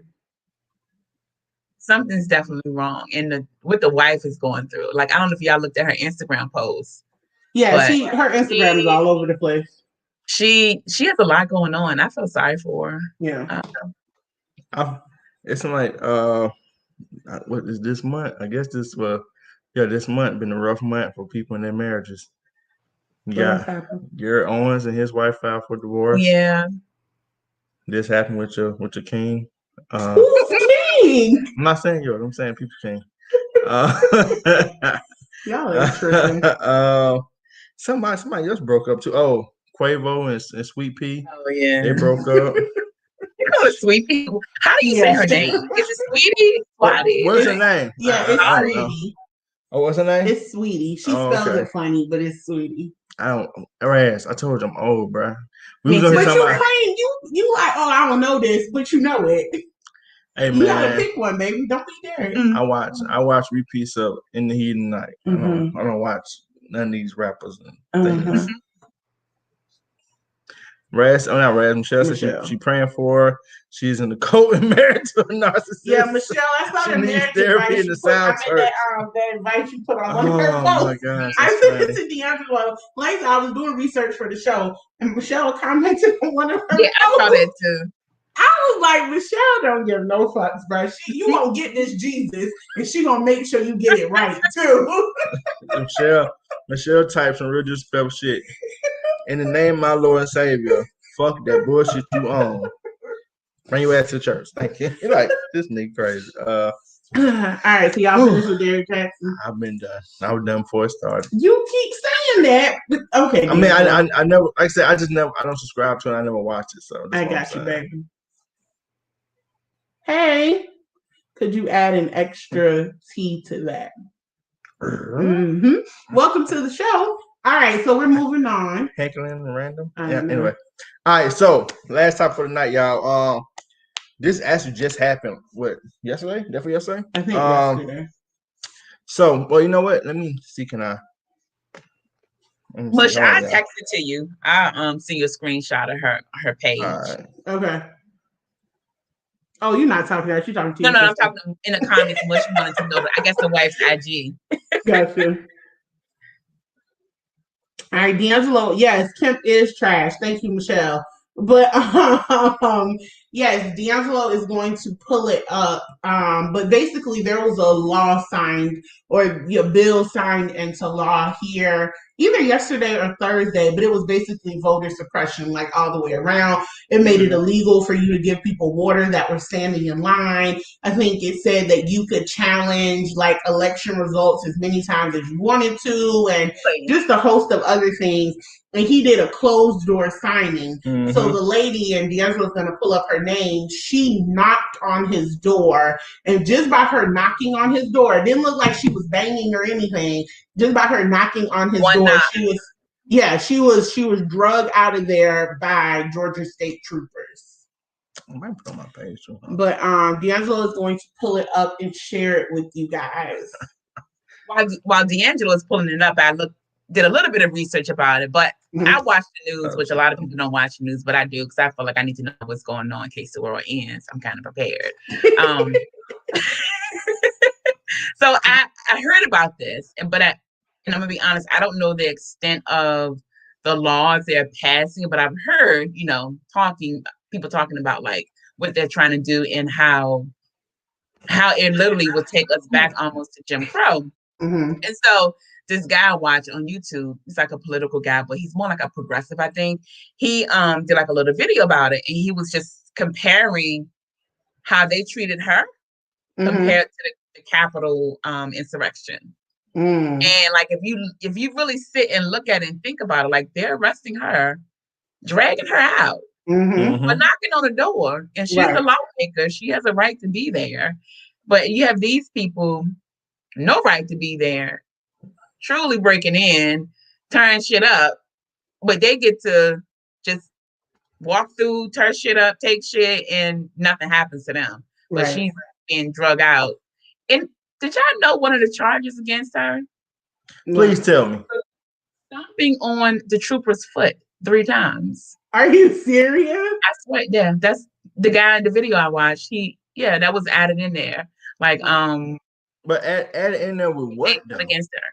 Something's definitely wrong in what the wife is going through. Like I don't know if y'all looked at her Instagram post. Yeah, her Instagram is all over the place. She has a lot going on. I feel sorry for her. Yeah. It's like what is this month? I guess this Yeah, this month been a rough month for people in their marriages. You What else got happened? Garrett Owens and his wife filed for divorce. Yeah. This happened with your king. Who's king? I'm not saying yours. I'm saying people king. Uh, Y'all ain't tripping. somebody else broke up too. Oh, Quavo and Sweet Pea. Oh yeah. They broke up. You know it's Sweetie. How do you say her name? Is it Sweetie? What's her name? Yeah, it's I don't know. Sweetie. Oh, what's her name? It's Sweetie. She spells okay. it funny, but it's Sweetie. I don't. Ass. I told you I'm old, bro. Me We was too. But talking you about. claim you like, oh, I don't know this, but you know it. Hey You gotta man, pick one, baby. Don't be there. I watch repeats of In the Heat of the Night. I don't watch none of these rappers and things. Michelle said she praying for her. She's in the cult and married to a narcissist. Yeah, Michelle, I saw the marriage therapy in the sound church. that advice you put on one of her posts. Oh my gosh, I sent it to D'Angelo. Like I was doing research for the show, and Michelle commented on one of her posts. I saw that too. I was like, Michelle don't give no fucks, bro. You gonna get this Jesus, and she gonna make sure you get it right too. Michelle types some real disrespectful shit. In the name of my Lord and Savior, fuck that bullshit you own. Bring your ass to church. Thank you. You're like, this nigga crazy. All right, so y'all finished with Derrick Jackson. I've been done. I was done before it started. You keep saying that, but okay. I mean, I never, like I said, I don't subscribe to it. I never watch it. So I got you, baby. Hey, could you add an extra tea to that? Welcome to the show. All right, so we're moving on. Heckling and random. Yeah. Anyway, all right. So last time for the night, y'all. This actually just happened. What, yesterday? Definitely yesterday. I think yesterday. So, well, you know what? Let me see. Can I? Mush, I texted to you. I see you a screenshot of her page. All right. Okay. Oh, you're not talking to her. You're talking to No, I'm talking in the comments. Mush wanted to know, I guess the wife's IG. Gotcha. All right, D'Angelo. Yes, Kemp is trash. Thank you, Michelle. But yes, D'Angelo is going to pull it up. But basically, there was a law signed or a bill signed into law here either yesterday or Thursday, but it was basically voter suppression, like all the way around. It made it illegal for you to give people water that were standing in line. I think it said that you could challenge like election results as many times as you wanted to, and just a host of other things. And he did a closed door signing. So the lady, and D'Angelo's going to pull up her name, she knocked on his door. And just by her knocking on his door, it didn't look like she was banging or anything. Just by her knocking on his door, she was drugged out of there by Georgia State troopers. I might put on my page too. But D'Angelo is going to pull it up and share it with you guys. While D'Angelo is pulling it up, I did a little bit of research about it, but I watch the news, which a lot of people don't watch the news, but I do because I feel like I need to know what's going on in case the world ends. I'm kind of prepared. So I heard about this, but and I'm gonna be honest, I don't know the extent of the laws they're passing, but I've heard, people talking about like what they're trying to do and how it literally would take us back almost to Jim Crow. And so this guy I watch on YouTube, he's like a political guy, but he's more like a progressive, I think. He did like a little video about it, and he was just comparing how they treated her compared to the Capitol insurrection. And like if you really sit and look at it and think about it, like they're arresting her, dragging her out, but knocking on the door, and she's a lawmaker. She has a right to be there. But you have these people, no right to be there, truly breaking in, tearing shit up, but they get to just walk through, tear shit up, take shit, and nothing happens to them. But she's being drug out. And did y'all know one of the charges against her? Please tell me. Stomping on the trooper's foot 3 times. Are you serious? I swear, yeah. That's the guy in the video I watched. That was added in there. Like, but add in there with what though? Against her.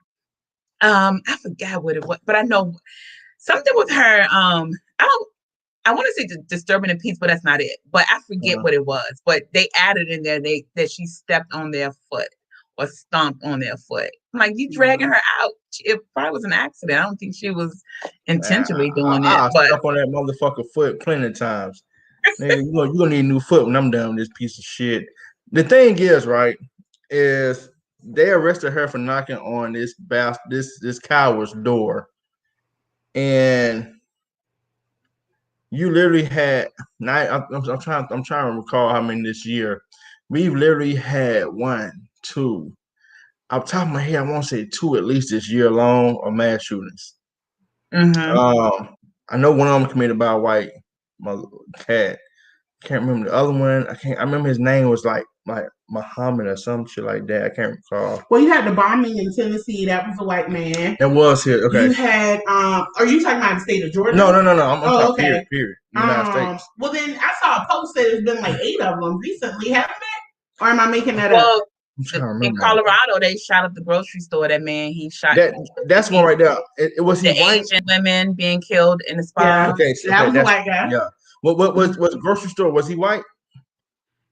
I forgot what it was, but I know something with her. I want to say disturbing the peace, but that's not it. But I forget what it was. But they added in there that she stepped on their foot or stomped on their foot. I'm like, you dragging her out. It probably was an accident. I don't think she was intentionally doing it. I But step on that motherfucker foot plenty of times. Nigga, you gonna need a new foot when I'm done with this piece of shit. The thing is, right, is they arrested her for knocking on this coward's door, and you literally had I'm trying to recall how many this year. We've literally had 1, 2. Off the top of my head, I want to say 2 at least this year alone of mass shootings. I know one of them committed by a white cat. Can't remember the other one. I remember his name was like Muhammad or some shit like that. I can't recall. Well, you had the bombing in Tennessee. That was a white man. It was here. Okay. You had are you talking about the state of Georgia? No. I'm talking okay. Period. United States. Well, then I saw a post that there's been like 8 of them recently, haven't there? Or am I making that up? In Colorado, they shot up the grocery store. That man, he shot. That's one right there. It was he white? Asian women being killed in the spot. Yeah. Okay, that was a white guy. Yeah. What was grocery store? Was he white?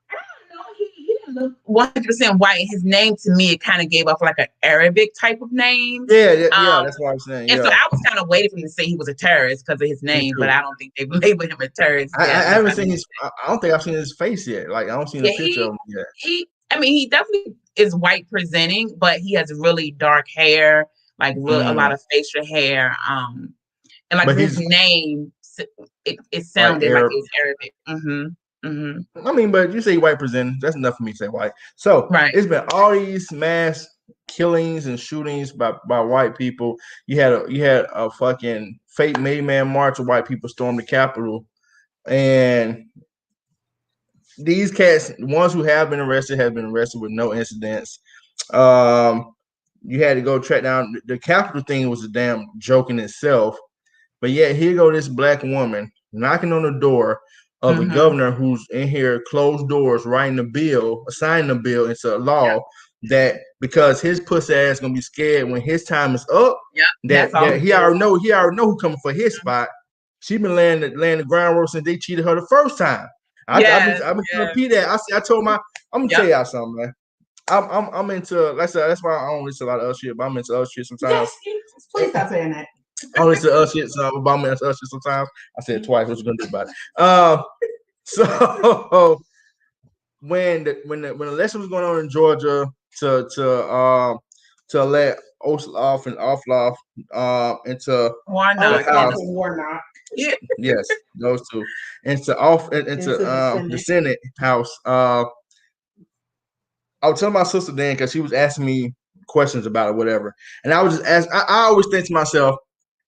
I don't know. He didn't look 100% white. His name to me, it kind of gave off like an Arabic type of name. Yeah, that's what I'm saying. And so I was kind of waiting for him to say he was a terrorist because of his name, but I don't think they labeled him a terrorist. I haven't seen his. I don't think I've seen his face yet. Like I don't see the picture of him yet. He definitely is white presenting, but he has really dark hair, like a lot of facial hair. And like his name, it sounded like it was Arabic. I mean, but you say white presenting, that's enough for me to say white. So it's been all these mass killings and shootings by white people. You had a fucking fake May Man march of white people storm the Capitol, and these cats, the ones who have been arrested, have been arrested with no incidents. You had to go track down the Capitol thing was a damn joke in itself, but yet here go this black woman knocking on the door of the governor who's in here, closed doors, writing a bill, signing a bill into law that because his pussy ass gonna be scared when his time is up. That he already know who coming for his spot. She been laying the groundwork since they cheated her the first time. I've been trying to repeat that. I told I'm gonna tell y'all something, man. I'm into that's why I don't listen to a lot of other shit, but I'm into other shit sometimes. Yes, please stop saying that. I don't listen to other shit about me. Other shit sometimes. I said it twice. What you gonna do about it? So when the election was going on in Georgia to elect Ossoff and Offloff into Warnock. Yeah. Yes, those two into the Senate House. I was telling my sister then because she was asking me questions about it, whatever, and I was just asking. I always think to myself,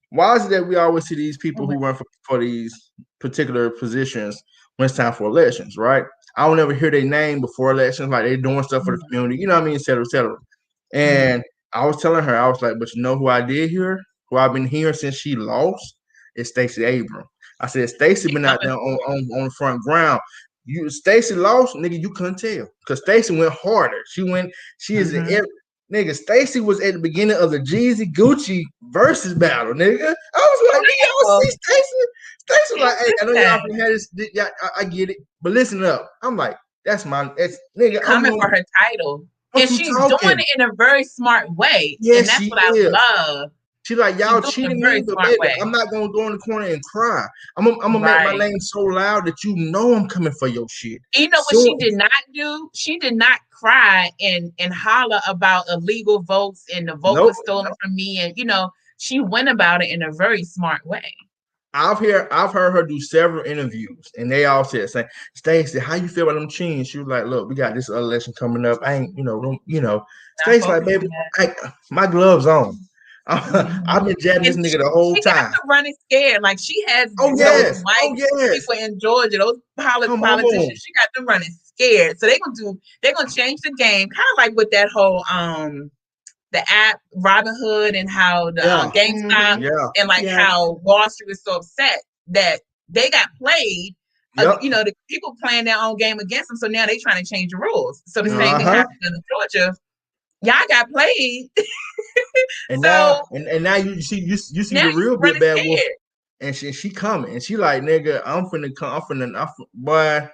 why is it that we always see these people who run for these particular positions when it's time for elections, right? I don't ever hear their name before elections, like they're doing stuff for the community, you know what I mean, et cetera, et cetera. And I was telling her, I was like, but you know who I did hear, who I've been hearing since she lost, is Stacey Abrams. I said, Stacey been out there on the front ground. Stacey lost, nigga, you couldn't tell. Because Stacey went harder. She is nigga, Stacey was at the beginning of the Jeezy Gucci versus battle, nigga. I was like, y'all see Stacey? Stacey was like, hey, I know y'all had this. I get it. But listen up. I'm like, nigga. Coming for her title. And she's doing it in a very smart way. And that's what I love. She's like, y'all cheating me, but baby, I'm not gonna go in the corner and cry. I'm gonna make my name so loud that you know I'm coming for your shit. You know what she did not do? She did not cry and holler about illegal votes and the vote was stolen from me. And she went about it in a very smart way. I've heard her do several interviews, and they all said, Stacey, how you feel about them cheating? She was like, look, we got this election coming up. I ain't, Stacey like, baby, my gloves on. I've been jabbing this nigga the whole time. She got them running scared. Like she has those white people in Georgia, those politicians. She got them running scared. So they're gonna change the game, kind of like with that whole the app Robinhood and how the GameStop and how Wall Street was so upset that they got played. The people playing their own game against them. So now they're trying to change the rules. So the same thing happened in Georgia. Y'all got played. And now you see the real big bad wolf, and she coming, and she like, nigga, I'm finna, boy.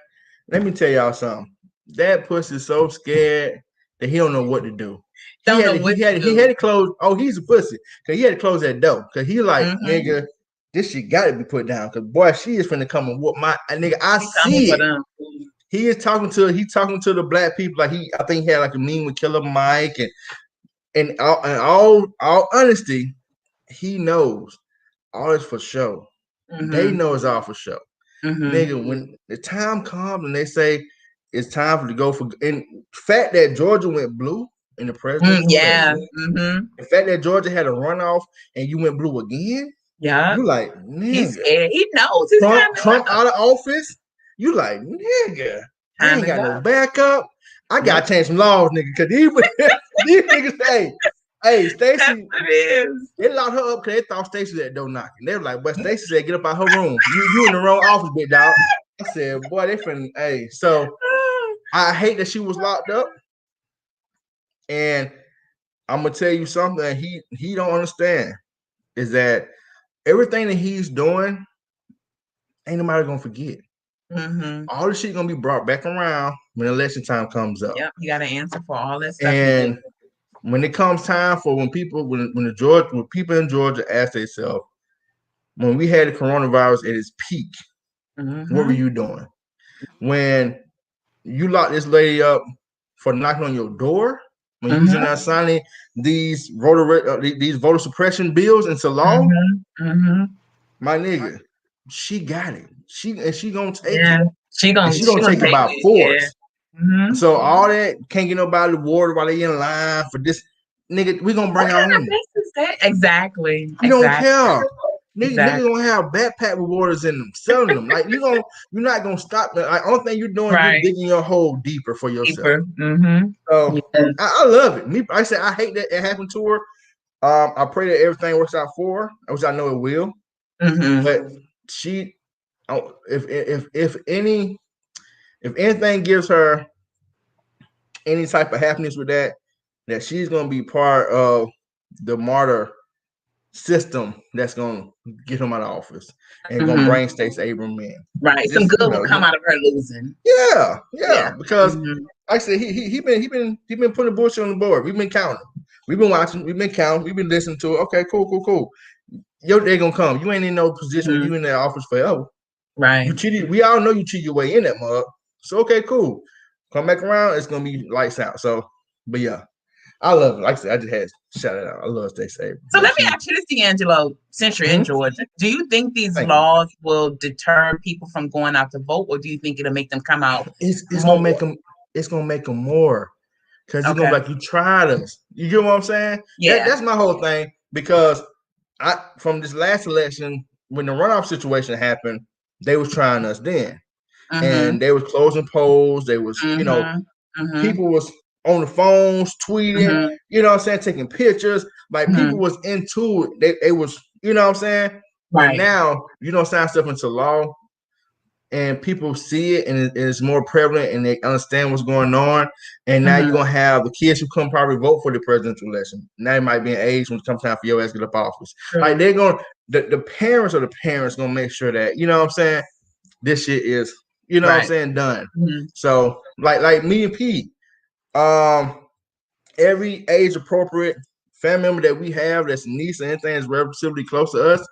Let me tell y'all something. That pussy's so scared. that he don't know what to do. Don't know what to He do. had to close. Oh, he's a pussy because he had to close that door because he like nigga. This shit got to be put down because boy, she is finna come and whoop my nigga. I see it. He is talking to the black people like I think he had like a meeting with Killer Mike and all honesty, he knows all is for show. They know it's all for show. Nigga, when the time comes and they say it's time for to go for, and fact that Georgia went blue in the presidential election, the fact that Georgia had a runoff and you went blue again, you like, nigga, he's scared. He knows his Trump out of office. You like, nigga, I ain't got no backup. I gotta change some laws, nigga, because these niggas say, hey, Stacey, they locked her up because they thought Stacey was at door knocking. They were like, but Stacey said, get up out her room. You in the wrong office, big dog. I said, boy, they finna, hey. So I hate that she was locked up. And I'm gonna tell you something that he don't understand is that everything that he's doing, ain't nobody gonna forget. All this shit gonna be brought back around when election time comes up. Yep, you gotta answer for all this stuff. And when it comes time for when people in Georgia ask themselves, when we had the coronavirus at its peak, what were you doing? When you locked this lady up for knocking on your door, when you was not signing these voter suppression bills into law, my nigga, she got it. She gonna take it. She gonna take it by force. So all that can't get nobody to water while they in line for this, nigga. We gonna bring our own. Exactly. You don't care. Niggas gonna have backpack rewarders in them, selling them. Like you're not gonna stop that. Like only thing you're doing, you're digging your hole deeper for yourself. So I love it. I said I hate that it happened to her. I pray that everything works out for her, which I know it will. But she, if anything gives her any type of happiness with that she's gonna be part of the martyr system that's gonna get him out of office and gonna bring Stacey Abrams in. Right, some good will come out of her losing. Yeah. Because like I said, he been putting bullshit on the board. We've been counting. We've been watching. We've been counting. We've been listening to it. Okay, cool. Your day gonna come. You ain't in no position where you in that office forever. Right. You cheated. We all know you cheated your way in that mug. So okay, cool. Come back around. It's gonna be lights out. So, but yeah, I love it. Like I said, I just had to shout it out. I love Stacey Abrams. So let me ask you this, D'Angelo, since you're in Georgia, do you think these laws will deter people from going out to vote, or do you think it'll make them come out? It's gonna make them. It's gonna make them more because you're gonna be like, you tried us. You get what I'm saying? Yeah, that's my whole thing. Because from this last election, when the runoff situation happened, they was trying us then, and they was closing polls. They was, people was on the phones, tweeting, you know what I'm saying, taking pictures. Like people was into it. They was, you know what I'm saying? Right. But now you don't sign stuff into law and people see it and it's more prevalent and they understand what's going on. And now you're gonna have the kids who come probably vote for the presidential election. Now they might be in age when it comes time for your ass to get up office. Like they're gonna the parents gonna make sure that, you know what I'm saying, this shit is, you know what I'm saying, done. So like me and Pete, every age appropriate family member that we have that's niece or anything that's relatively close to us,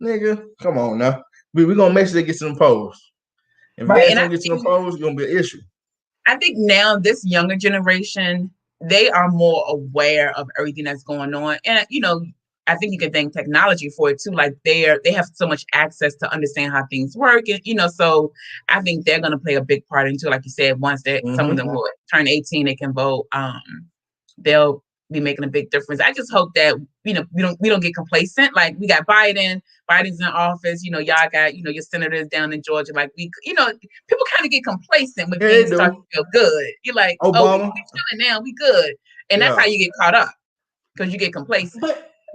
nigga, come on now. We're gonna make sure they get to them polls. If they don't get to them polls, it's gonna be an issue. I think now this younger generation, they are more aware of everything that's going on. And I think you can thank technology for it too. Like they have so much access to understand how things work. And so I think they're gonna play a big part into, like you said, once that some of them will turn 18, they can vote. They'll be making a big difference. I just hope that we don't get complacent. Like we got Biden's in office, y'all got your senators down in Georgia. Like people kind of get complacent when things start to feel good. You're like, Obama. We chilling now, we good. And that's how you get caught up, because you get complacent.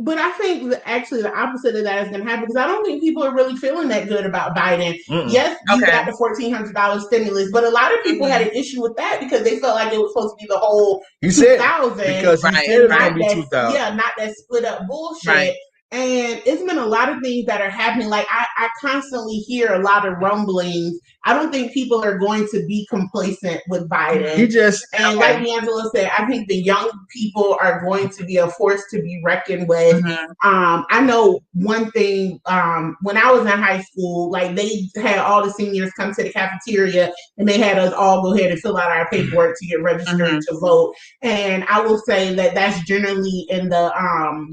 But I think actually the opposite of that is going to happen, because I don't think people are really feeling that good about Biden. Yes, you got the $1,400 stimulus, but a lot of people had an issue with that because they felt like it was supposed to be the whole 2,000. Because he said it was going to be 2,000. Yeah, not that split up bullshit. Right. And it's been a lot of things that are happening. Like I constantly hear a lot of rumblings I don't think people are going to be complacent with Biden. He just And like D'Angelo said, I think the young people are going to be a force to be reckoned with. I know one thing, when I was in high school, like they had all the seniors come to the cafeteria and they had us all go ahead and fill out our paperwork to get registered to vote. And I will say that that's generally in the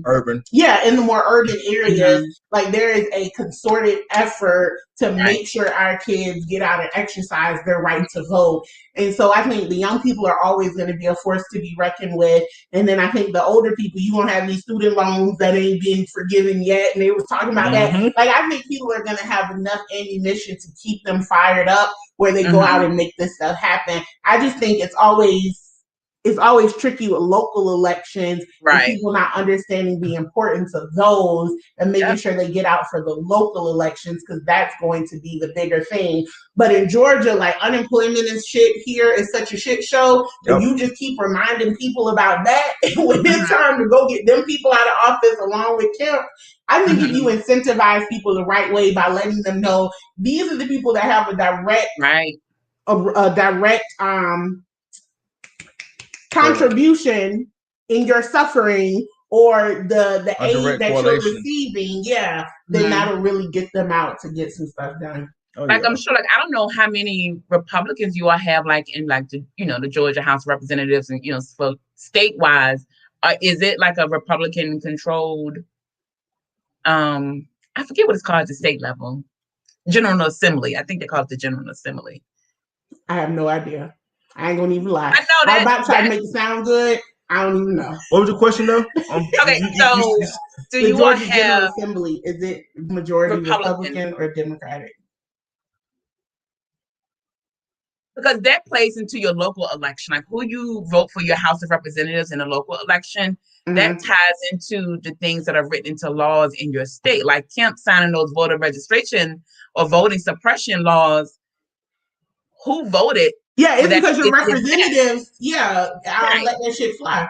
urban. Yeah, in the more urban areas, like there is a concerted effort to make sure our kids get out and exercise their right to vote. And so I think the young people are always going to be a force to be reckoned with. And then I think the older people, you won't have these student loans that ain't being forgiven yet. And they was talking about that. Like, I think people are going to have enough ammunition to keep them fired up where they go out and make this stuff happen. I just think it's always tricky with local elections and people not understanding the importance of those and making sure they get out for the local elections, because that's going to be the bigger thing. But in Georgia, like, unemployment and shit here is such a shit show. And you just keep reminding people about that. And when it's time to go get them people out of office along with Kemp, I think if you incentivize people the right way by letting them know these are the people that have a direct contribution in your suffering or the aid that you're receiving, then that'll really get them out to get some stuff done. I'm sure, like, I don't know how many Republicans you all have, like, in, like, the, the Georgia House of Representatives, and, for state-wise, is it like a Republican controlled, I forget what it's called at the state level, General Assembly. I think they call it the General Assembly. I have no idea. I ain't gonna even lie. I know that. I'm about to try to make it sound good. I don't even know. What was the question though? Okay, so do you all have General Assembly? Is it majority Republican or Democratic? Because that plays into your local election, like who you vote for your House of Representatives in a local election. That ties into the things that are written into laws in your state, like Kemp signing those voter registration or voting suppression laws. Who voted? Yeah, it's because your representatives, let that shit fly.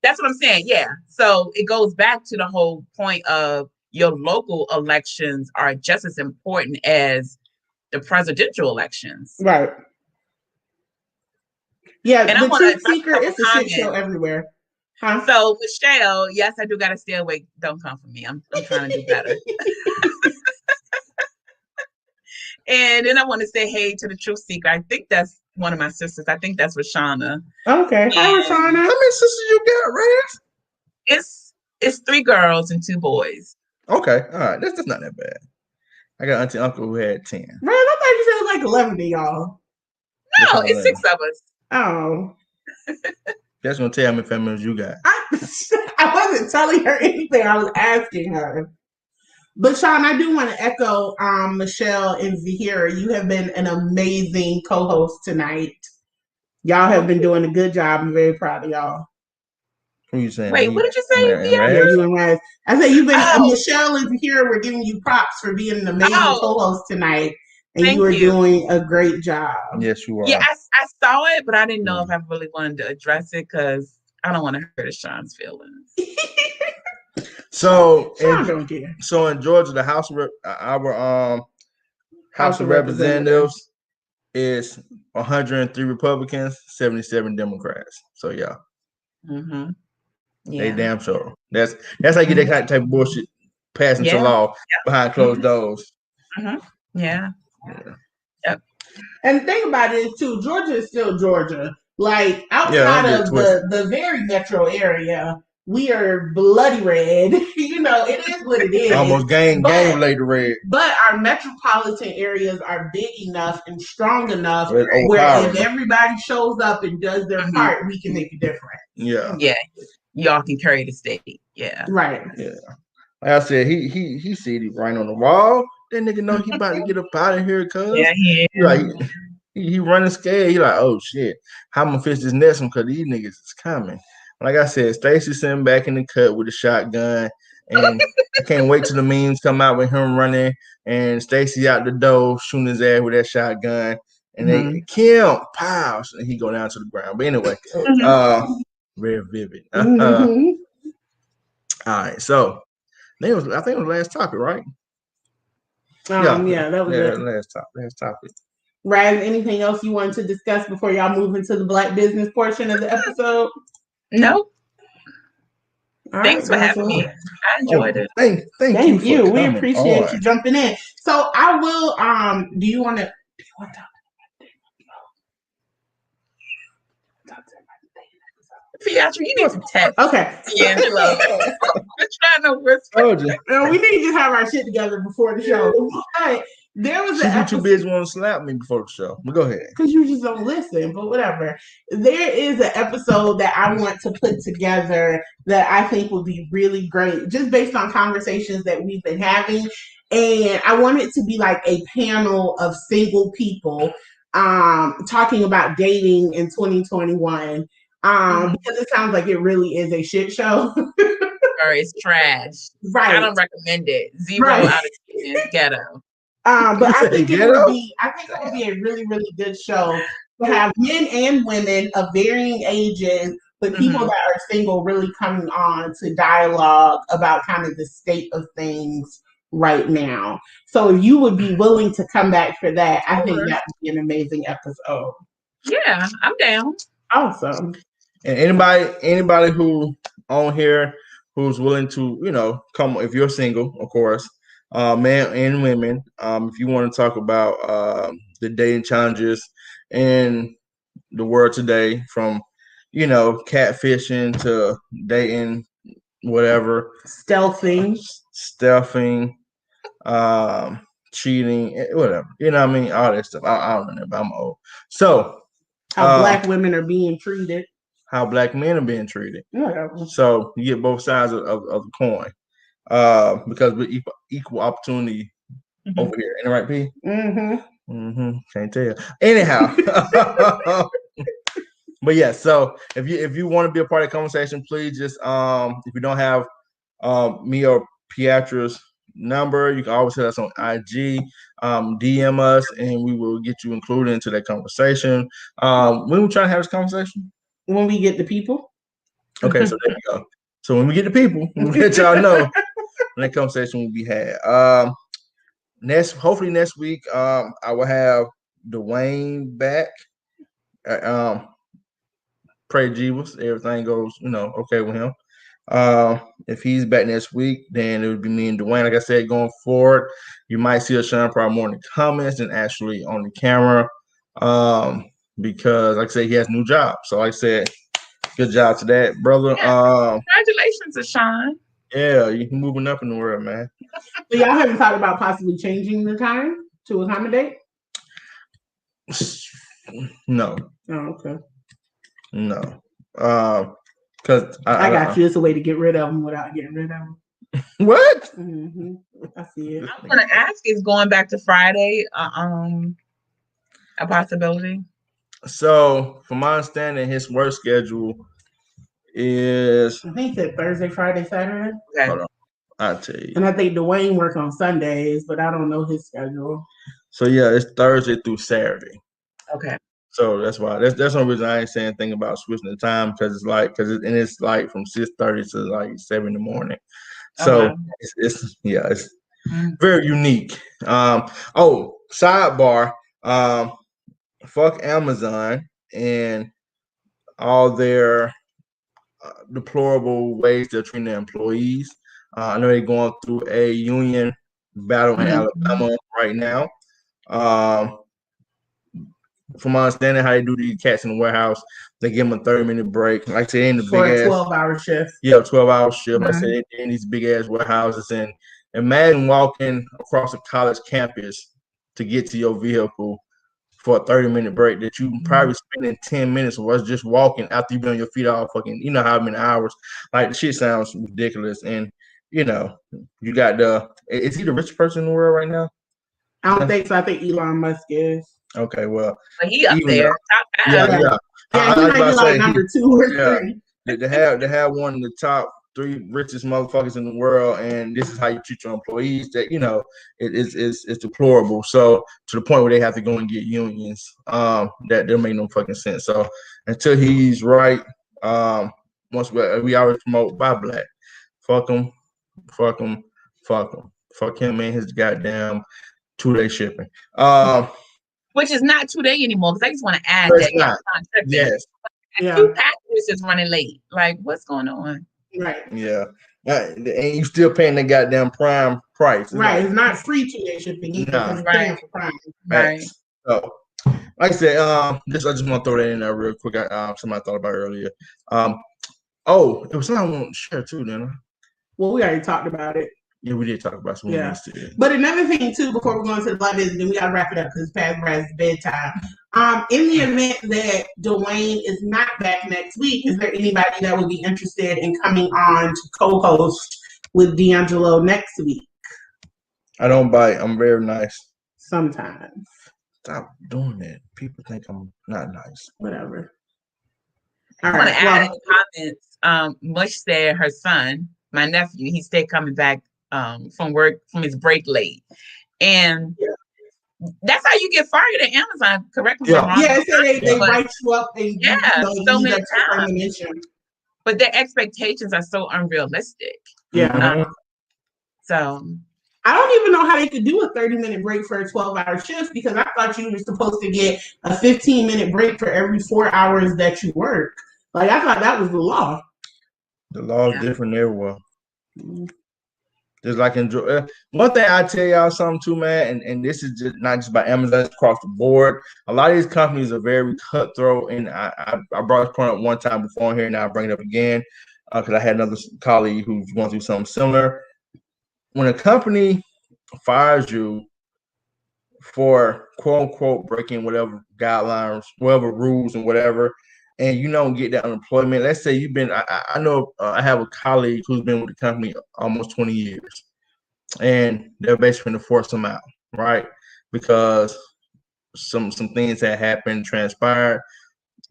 That's what I'm saying, yeah. So it goes back to the whole point of your local elections are just as important as the presidential elections. Right. Yeah, and the truth seeker, it's a shit show everywhere. Huh? So, Michelle, yes, I do got to stay awake. Don't come for me. I'm trying to do better. And then I want to say hey to the truth seeker. I think that's one of my sisters. I think that's Rashana. Okay. Hi, Rashana. How many sisters you got, Reyes? It's 3 girls and 2 boys. Okay. All right. That's not that bad. I got auntie uncle who had 10. Man, I thought you said it was like 11 of y'all. No, it's 6 of us. Oh. That's gonna tell how many family members you got. I wasn't telling her anything. I was asking her. But Sean, I do want to echo Michelle and Zahira. You have been an amazing co-host tonight. Y'all have been doing a good job. I'm very proud of y'all. Who are you saying? Wait, what did you say? Yeah, you and Raz. I said you've been Michelle and Zahira. We're giving you props for being an amazing co-host tonight. And you were doing a great job. Yes, you are. Yeah, I saw it, but I didn't know if I really wanted to address it because I don't want to hurt Sean's feelings. So don't care. So in Georgia, the House of Representatives is 103 Republicans, 77 Democrats. So yeah. They damn sure. That's how you get that kind of type of bullshit passed into law behind closed doors. Yeah. Yep. And the thing about it is too, Georgia is still Georgia. Like outside of the very metro area, we are bloody red. It is what it is. Almost gang related red. But our metropolitan areas are big enough and strong enough where if everybody shows up and does their part, we can make a difference. Yeah. Yeah. Y'all can carry the state. Yeah. Right. Yeah. Like I said, he see it right on the wall. That nigga know he about to get up out of here, cuz. Yeah, he is. Like, he running scared. He like, oh shit, how I'm gonna fix this next one because these niggas is coming. Like I said, Stacey sitting back in the cut with a shotgun, and I can't wait till the memes come out with him running and Stacey out the door shooting his ass with that shotgun, and they kill pow, and he go down to the ground. But anyway, very vivid. All right, so I think it was the last topic, right? Yeah, that was it. Last topic. Raz, anything else you wanted to discuss before y'all move into the Black business portion of the episode? Nope. All Thanks right, for having me. I enjoyed it. Thank you. For We coming appreciate on. you jumping in. So I will. Do you want to talk? Piatra, you need to text Okay. D'Angelo. I'm trying to whisper. We need to just have our shit together before the show. But there was She an be episode. too busy wanting to slap me before the show. But go ahead. Because you just don't listen, but whatever. There is an episode that I want to put together that I think would be really great, just based on conversations that we've been having. And I want it to be like a panel of single people talking about dating in 2021. Because it sounds like it really is a shit show. Or it's trash. Right. I don't recommend it. 0 Right. out of 10 is ghetto. But I think it would be a really, really good show to have men and women of varying ages, but people that are single really coming on to dialogue about kind of the state of things right now. So if you would be willing to come back for that, I think that would be an amazing episode. Yeah, I'm down. Awesome. And anybody who on here who's willing to, come, if you're single, of course, men and women, if you want to talk about the dating challenges in the world today, from catfishing to dating, whatever, stealthing, cheating, whatever, what I mean, all that stuff. I don't know, but I'm old. So how Black women are being treated. How Black men are being treated. Whatever. So you get both sides of the coin. Because we're equal opportunity over here. Ain't it right, P? Can't tell. Anyhow. But yeah, so if you want to be a part of the conversation, please just if you don't have me or Pietra's number, you can always hit us on IG, DM us, and we will get you included into that conversation. When we trying to have this conversation? When we get the people. Okay, so there you go. So when we get the people, we'll let y'all know when that conversation will be had. Hopefully next week, I will have Dwayne back. Pray Jeebus, everything goes, okay with him. If he's back next week, then it would be me and Dwayne. Like I said, going forward, you might see us shine probably more in the comments than actually on the camera. Because like I said, he has a new job. So like I said, good job to that, brother. Yeah. Congratulations to Sean. Yeah, you're moving up in the world, man. So y'all haven't thought about possibly changing the time to accommodate? No. Oh, okay. No. Because I got you. It's a way to get rid of them without getting rid of them. What? I see it. I'm gonna ask, is going back to Friday a possibility? So, from my understanding, his work schedule is. I think that Thursday, Friday, Saturday. Okay. Hold on, I'll tell you. And I think Dwayne works on Sundays, but I don't know his schedule. So yeah, it's Thursday through Saturday. Okay. So that's why that's one reason I ain't saying anything about switching the time, because it's like it's like from 6:30 to like 7 in the morning. So it's very unique. Sidebar. Fuck Amazon and all their deplorable ways they're treating their employees. I know they're going through a union battle in Alabama right now. From my understanding, how they do these cats in the warehouse, they give them a 30-minute break. Like I said, in the for big a 12-hour shift. Yeah, 12-hour shift. Like I said, they're in these big ass warehouses, and imagine walking across a college campus to get to your vehicle for a 30-minute break that you probably spending 10 minutes was just walking after you've been on your feet all fucking, how many hours. Like, the shit sounds ridiculous. And, you got is he the richest person in the world right now? I don't think so. I think Elon Musk is. Okay, well. He up there. Top 5. Yeah. He might be like number 2 or 3. They have one of the top 3 richest motherfuckers in the world, and this is how you treat your employees. That it's deplorable. So to the point where they have to go and get unions, that don't make no fucking sense. So until he's right, once we always promote buy black, fuck him, fuck him and his goddamn 2-day shipping. which is not 2 day anymore because I just want to add But that it's not. Amazon tripping. Yes. Yeah. 2 packages is running late. Like, what's going on? Right. Yeah. And you still paying the goddamn Prime price. It's Right. like, It's not free 2 day shipping either because you're paying for Prime. Right. So, like I said, I just want to throw that in there real quick. Somebody thought about it earlier. Oh, it was something I want to share too, didn't I? Well, we already talked about it. Yeah, we did talk about some movies too. But another thing too, before we go into the Black business, then we gotta wrap it up because it's past Brad's bedtime. In the event that Dwayne is not back next week, is there anybody that would be interested in coming on to co-host with D'Angelo next week? I don't bite. I'm very nice. Sometimes. Stop doing that. People think I'm not nice. Whatever. I want to add in the comments. Mush said her son, my nephew, he's still coming back from work from his break late, and that's how you get fired at Amazon. Correct me if I'm wrong. Yeah, so they write you up and so many times. But their expectations are so unrealistic. Yeah. So I don't even know how they could do a 30-minute break for a 12-hour shift because I thought you were supposed to get a 15-minute break for every 4 hours that you work. Like, I thought that was the law. The law is different everywhere. Just like enjoy. One thing I tell y'all something too, man, and this is just not just by Amazon, it's across the board. A lot of these companies are very cutthroat, and I brought this point up one time before here, and I'll bring it up again because I had another colleague who's going through something similar. When a company fires you for quote unquote breaking whatever guidelines, whatever rules, and whatever, and you don't get that unemployment. Let's say you've been, I know I have a colleague who's been with the company almost 20 years, and they're basically going to force them out, right? Because some things that happened, transpired,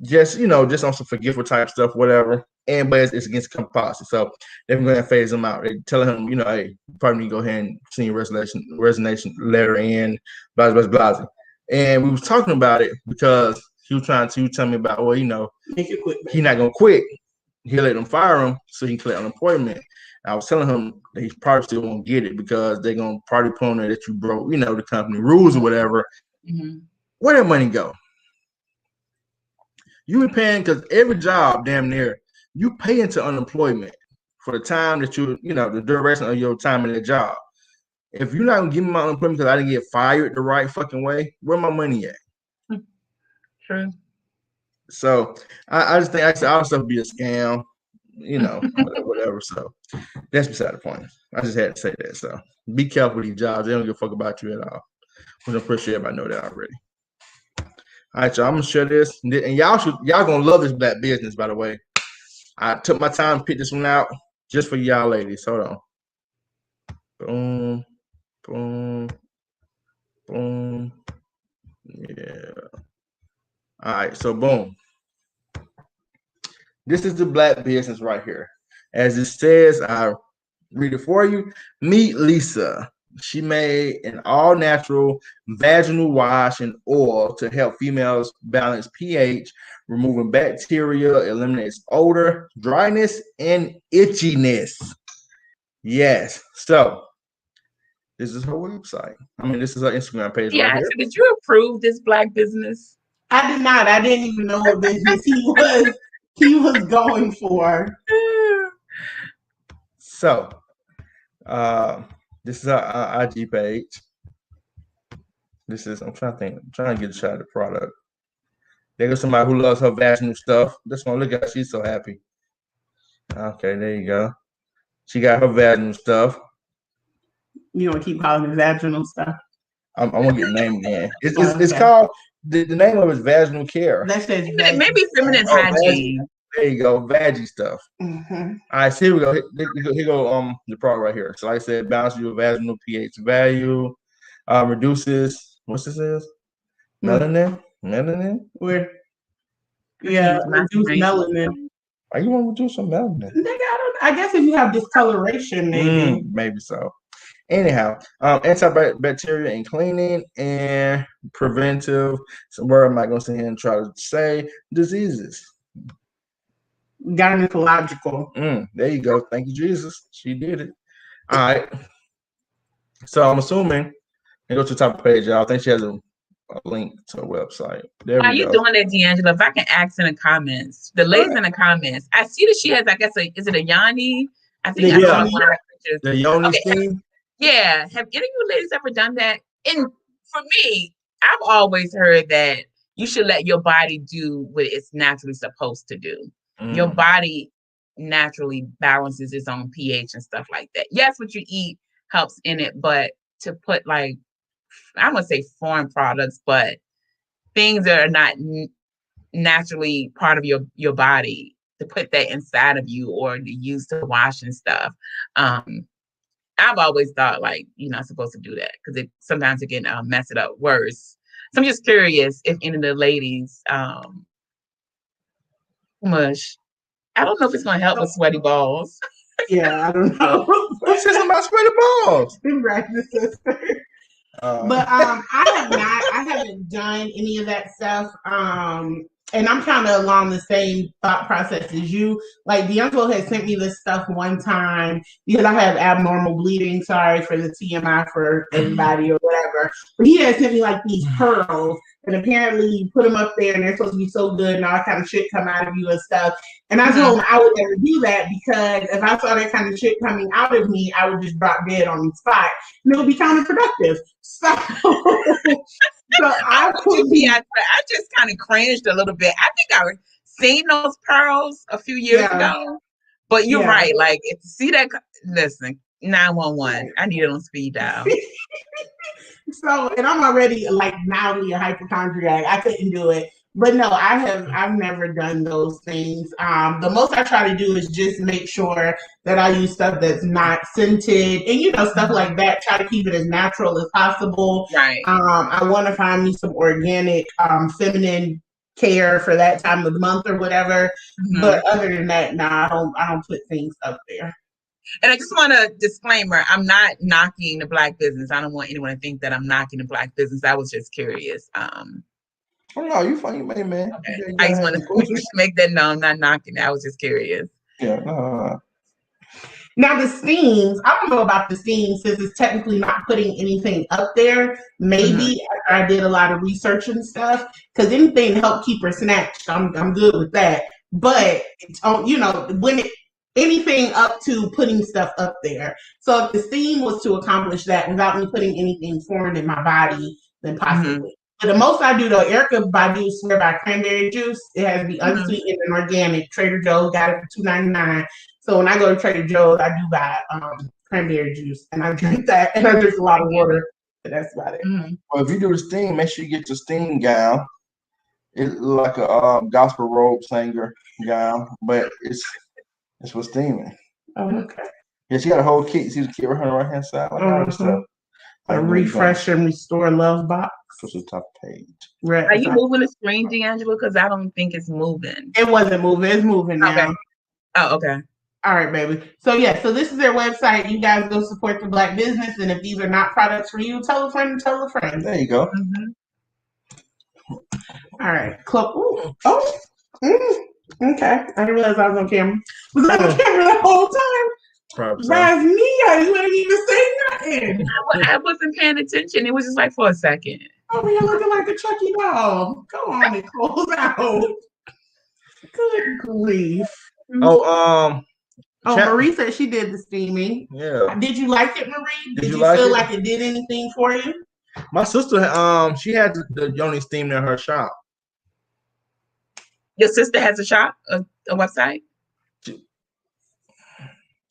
just on some forgetful type stuff, whatever. But it's against company policy, so they're going to phase them out. They're telling him, hey, you probably need to go ahead and send your resignation letter in, blah, blah, blah, blah. And we was talking about it because he was trying to tell me about, make it quick. He's not gonna quit. He'll let them fire him so he can collect unemployment. I was telling him that he probably still won't get it because they're gonna probably put on there that you broke, the company rules or whatever. Mm-hmm. Where that money go? You be paying because every job, damn near, you pay into unemployment for the time that the duration of your time in the job. If you're not gonna give me my unemployment because I didn't get fired the right fucking way, where my money at? True. So I just think all stuff be a scam, whatever. So that's beside the point. I just had to say that. So be careful with these jobs. They don't give a fuck about you at all. I'm pretty sure everybody know that already. All right, y'all. I'm gonna share this, and y'all gonna love this Black business. By the way, I took my time to pick this one out just for y'all ladies. Hold on. Boom, boom, boom. Yeah. All right, so boom. This is the Black business right here. As it says, I read it for you. Meet Lisa. She made an all-natural vaginal wash and oil to help females balance pH, removing bacteria, eliminates odor, dryness, and itchiness. Yes. So this is her website. This is her Instagram page. Yeah. Right here. So did you approve this Black business? I did not. I didn't even know what business he was going for. So, this is our IG page. This is, I'm trying to get a shot of the product. There's somebody who loves her vaginal stuff. This one, look at her, she's so happy. Okay, there you go. She got her vaginal stuff. You want to keep calling it vaginal stuff? I'm gonna get the name again. It's called the name of it is Vaginal Care. That says maybe feminine hygiene. There you go, veggie stuff. Mm-hmm. All right, so here we go. Here go the product right here. So like I said, balances your vaginal pH value, reduces what's this is? Melanin? Where? Yeah, reduce melanin. Why you want to reduce some melanin? I guess if you have discoloration, maybe. Maybe so. Anyhow, antibacterial and cleaning and preventive. So where am I going to sit here and try to say diseases? Gynecological. There you go. Thank you, Jesus. She did it. All right. So I'm assuming, and go to the top of the page, y'all. I think she has a a link to a website. There While we you go. doing that, D'Angelo, if I can ask in the comments, the ladies in the comments, I see that she has, I guess, is it a Yanni? I think I saw one of her pictures. The Yoni Okay. steam. Yeah. Have any of you ladies ever done that? And for me, I've always heard that you should let your body do what it's naturally supposed to do. Your body naturally balances its own pH and stuff like that. Yes, what you eat helps in it, but to put like, I'm gonna say foreign products, but things that are not naturally part of your body, to put that inside of you or to use to wash and stuff. I've always thought like you're not supposed to do that because sometimes it can mess it up worse. So I'm just curious if any of the ladies, mush. I don't know if it's gonna help with sweaty balls. Yeah, I don't know. What's this about sweaty balls? Right, sister. But I haven't done any of that stuff. And I'm kind of along the same thought process as you. Like D'Angelo had sent me this stuff one time because I have abnormal bleeding. Sorry for the TMI for everybody or whatever. But he had sent me like these pearls, and apparently you put them up there, and they're supposed to be so good, and all that kind of shit come out of you and stuff. And I told him I would never do that because if I saw that kind of shit coming out of me, I would just drop dead on the spot, and it would be counterproductive. So I just kind of cringed a little bit. I think I seen those pearls a few years ago. But you're right. Like, see that? Listen, 911. I need it on speed dial. So, and I'm already like mildly a hypochondriac. I couldn't do it. But no, I've never done those things. The most I try to do is just make sure that I use stuff that's not scented and, stuff like that. Try to keep it as natural as possible. Right. I want to find me some organic, feminine care for that time of the month or whatever. Mm-hmm. But other than that, no, I don't put things up there. And I just want a disclaimer. I'm not knocking the Black business. I don't want anyone to think that I'm knocking the Black business. I was just curious. Oh no, you funny, man. Okay. I just want to make that known. I'm not knocking it. I was just curious. Yeah. Now the steams, I don't know about the steams since it's technically not putting anything up there. Maybe I did a lot of research and stuff because anything to help keep her snatched, I'm good with that. But anything up to putting stuff up there. So if the steam was to accomplish that without me putting anything foreign in my body, then possibly. But the most I do though, Erica Badu swear by cranberry juice. It has to be unsweetened and organic. Trader Joe's got it for $2.99. So when I go to Trader Joe's, I do buy cranberry juice and I drink that and I drink a lot of water. But that's about it. Well, if you do the steam, make sure you get your steam gown. It's like a gospel robe singer gown, but it's for steaming. Oh, okay. Yeah, she got a whole kit. You see the kit right on the right hand side, like all this stuff. A refresh and restore love box. Push the top page. Right. Are you moving the screen, D'Angelo? Because I don't think it's moving. It wasn't moving. It's moving now. Okay. Oh, okay. All right, baby. So so this is their website. You guys go support the Black business, and if these are not products for you, tell a friend and tell a friend. There you go. All right. Okay. I didn't realize I was on camera. Was I on camera the whole time? Probably. That's me. You didn't even say nothing. I wasn't paying attention. It was just like for a second. Oh, you're looking like a Chucky doll. Go on and close out. Good grief. Marie said she did the steaming. Yeah. Did you like it, Marie? Did you feel like it did anything for you? My sister, she had the Yoni steam in her shop. Your sister has a shop, a website?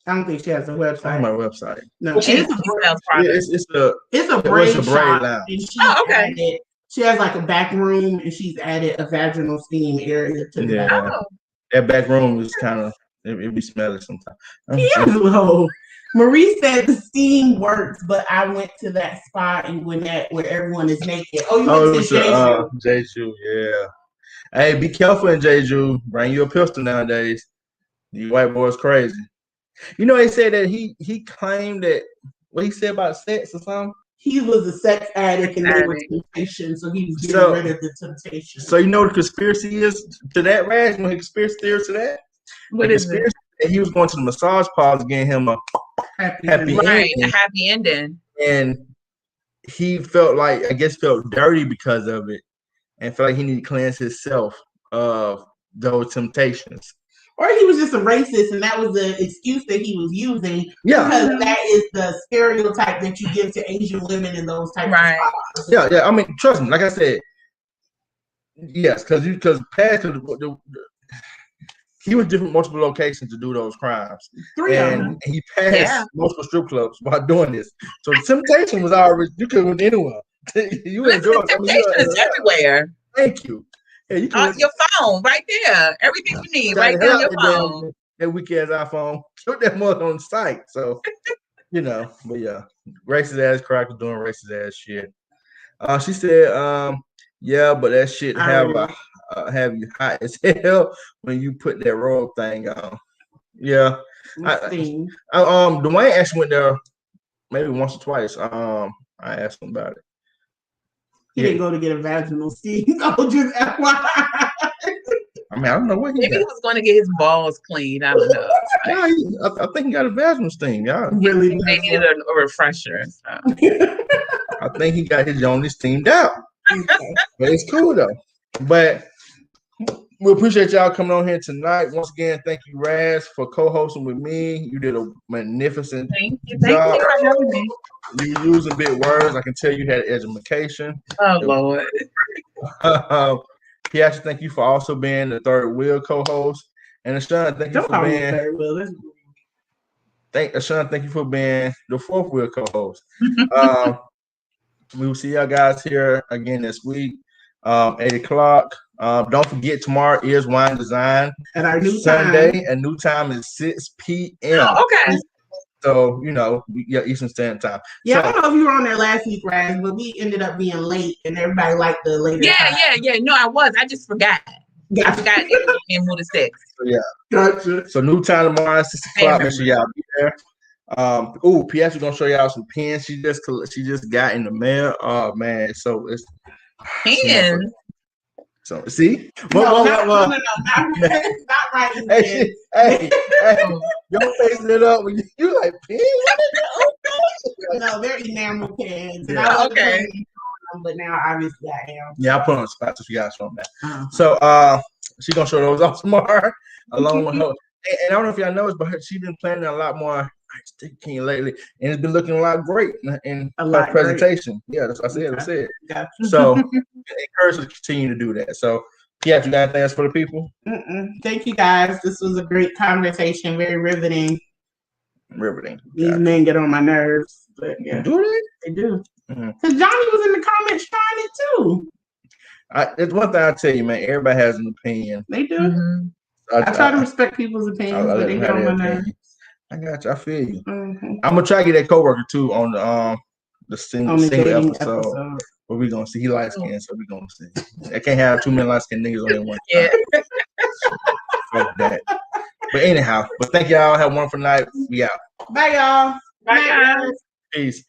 I don't think she has a website. On my website. No, well, it's a braid shop. Okay. She has like a back room, and she's added a vaginal steam area to that. That back room is kind of it be smelly sometimes. Marie said the steam works, but I went to that spot and where everyone is naked. Oh, you went to Jeju, yeah. Hey, be careful in Jeju. Bring you a pistol nowadays. You white boys crazy. They said that he claimed that what he said about sex or something. He was a sex addict and they were temptation, so he was getting rid of the temptation. So you know what the conspiracy is to that, Raj? You know the conspiracy theory to that? What is it? That he was going to the massage parlor getting him a happy ending. A happy ending. And he felt like felt dirty because of it, and felt like he needed to cleanse himself of those temptations. Or he was just a racist, and that was the excuse that he was using. Yeah, because that is the stereotype that you give to Asian women in those types of jobs. Yeah. I mean, trust me. Like I said, yes, because he was different multiple locations to do those crimes. 3 of them. And he passed multiple strip clubs while doing this. So the temptation was already, you could with anyone. You enjoy temptation is everywhere. Thank you. Yeah, you on your phone, right there. Everything you need, right there on your phone. That weak ass iPhone. Put that mother on site. So, but yeah. Racist ass cracker doing racist ass shit. She said, yeah, but that shit have you hot as hell when you put that robe thing on. Yeah. Dwayne actually went there maybe once or twice. I asked him about it. He didn't go to get a vaginal steam. Oh, just FYI. I mean, I don't know what maybe he was going to get his balls cleaned. I don't know. I think he got a vaginal steam. Yeah, really. They needed a refresher. So. I think he got his only steamed out. But it's cool though. But we appreciate y'all coming on here tonight. Once again, thank you, Raz, for co-hosting with me. You did a magnificent job. Thank you for having me. You using big words. I can tell you had education. Oh, Lord. Piasha, thank you for also being the third wheel co-host. And Ashana, thank you for being third wheel. Ashana, thank you for being the fourth wheel co-host. We will see y'all guys here again this week, 8 o'clock. Don't forget, tomorrow is Wine Design. At our new Sunday, time. and new time is 6 p.m. Oh, okay. So, Eastern Standard Time. Yeah, I don't know if you were on there last week, Raz, but we ended up being late, and everybody liked the later time. Yeah. No, I was. I just forgot. I forgot it moved to 6. So, yeah. Gotcha. So, new time tomorrow, 6 o'clock. Make sure y'all be there. Pia's gonna show y'all some pens she just got in the mail. Oh man, so it's pens. So see, not right. Hey, you're facing it up when you like pens. No, they're enamel pens. Yeah. Okay. But now obviously I am. Yeah, I put on the spot so she got show them that. So she's gonna show those off tomorrow along with her. And I don't know if y'all noticed, but she's been planning a lot more King lately, and it's been looking a lot great in her presentation. Great. Yeah, that's what I said. Gotcha. So encourage her to continue to do that. So, Piat, you got anything else for the people? Thank you guys. This was a great conversation, very riveting. Riveting. These men get on my nerves, but yeah, do they? They do. Because Johnny was in the comments trying it too. It's one thing I tell you, man. Everybody has an opinion. They do. Mm-hmm. I try to respect people's opinions, but they get on my nerves. I got you. I feel you. Mm-hmm. I'm gonna try to get that coworker too on the single episode. But we're gonna see. He light skinned, so we're gonna see. I can't have too many light skinned niggas on there one time. Fuck that. But anyhow, thank y'all. Have a wonderful night. We out. Bye, y'all. Bye, guys. Peace.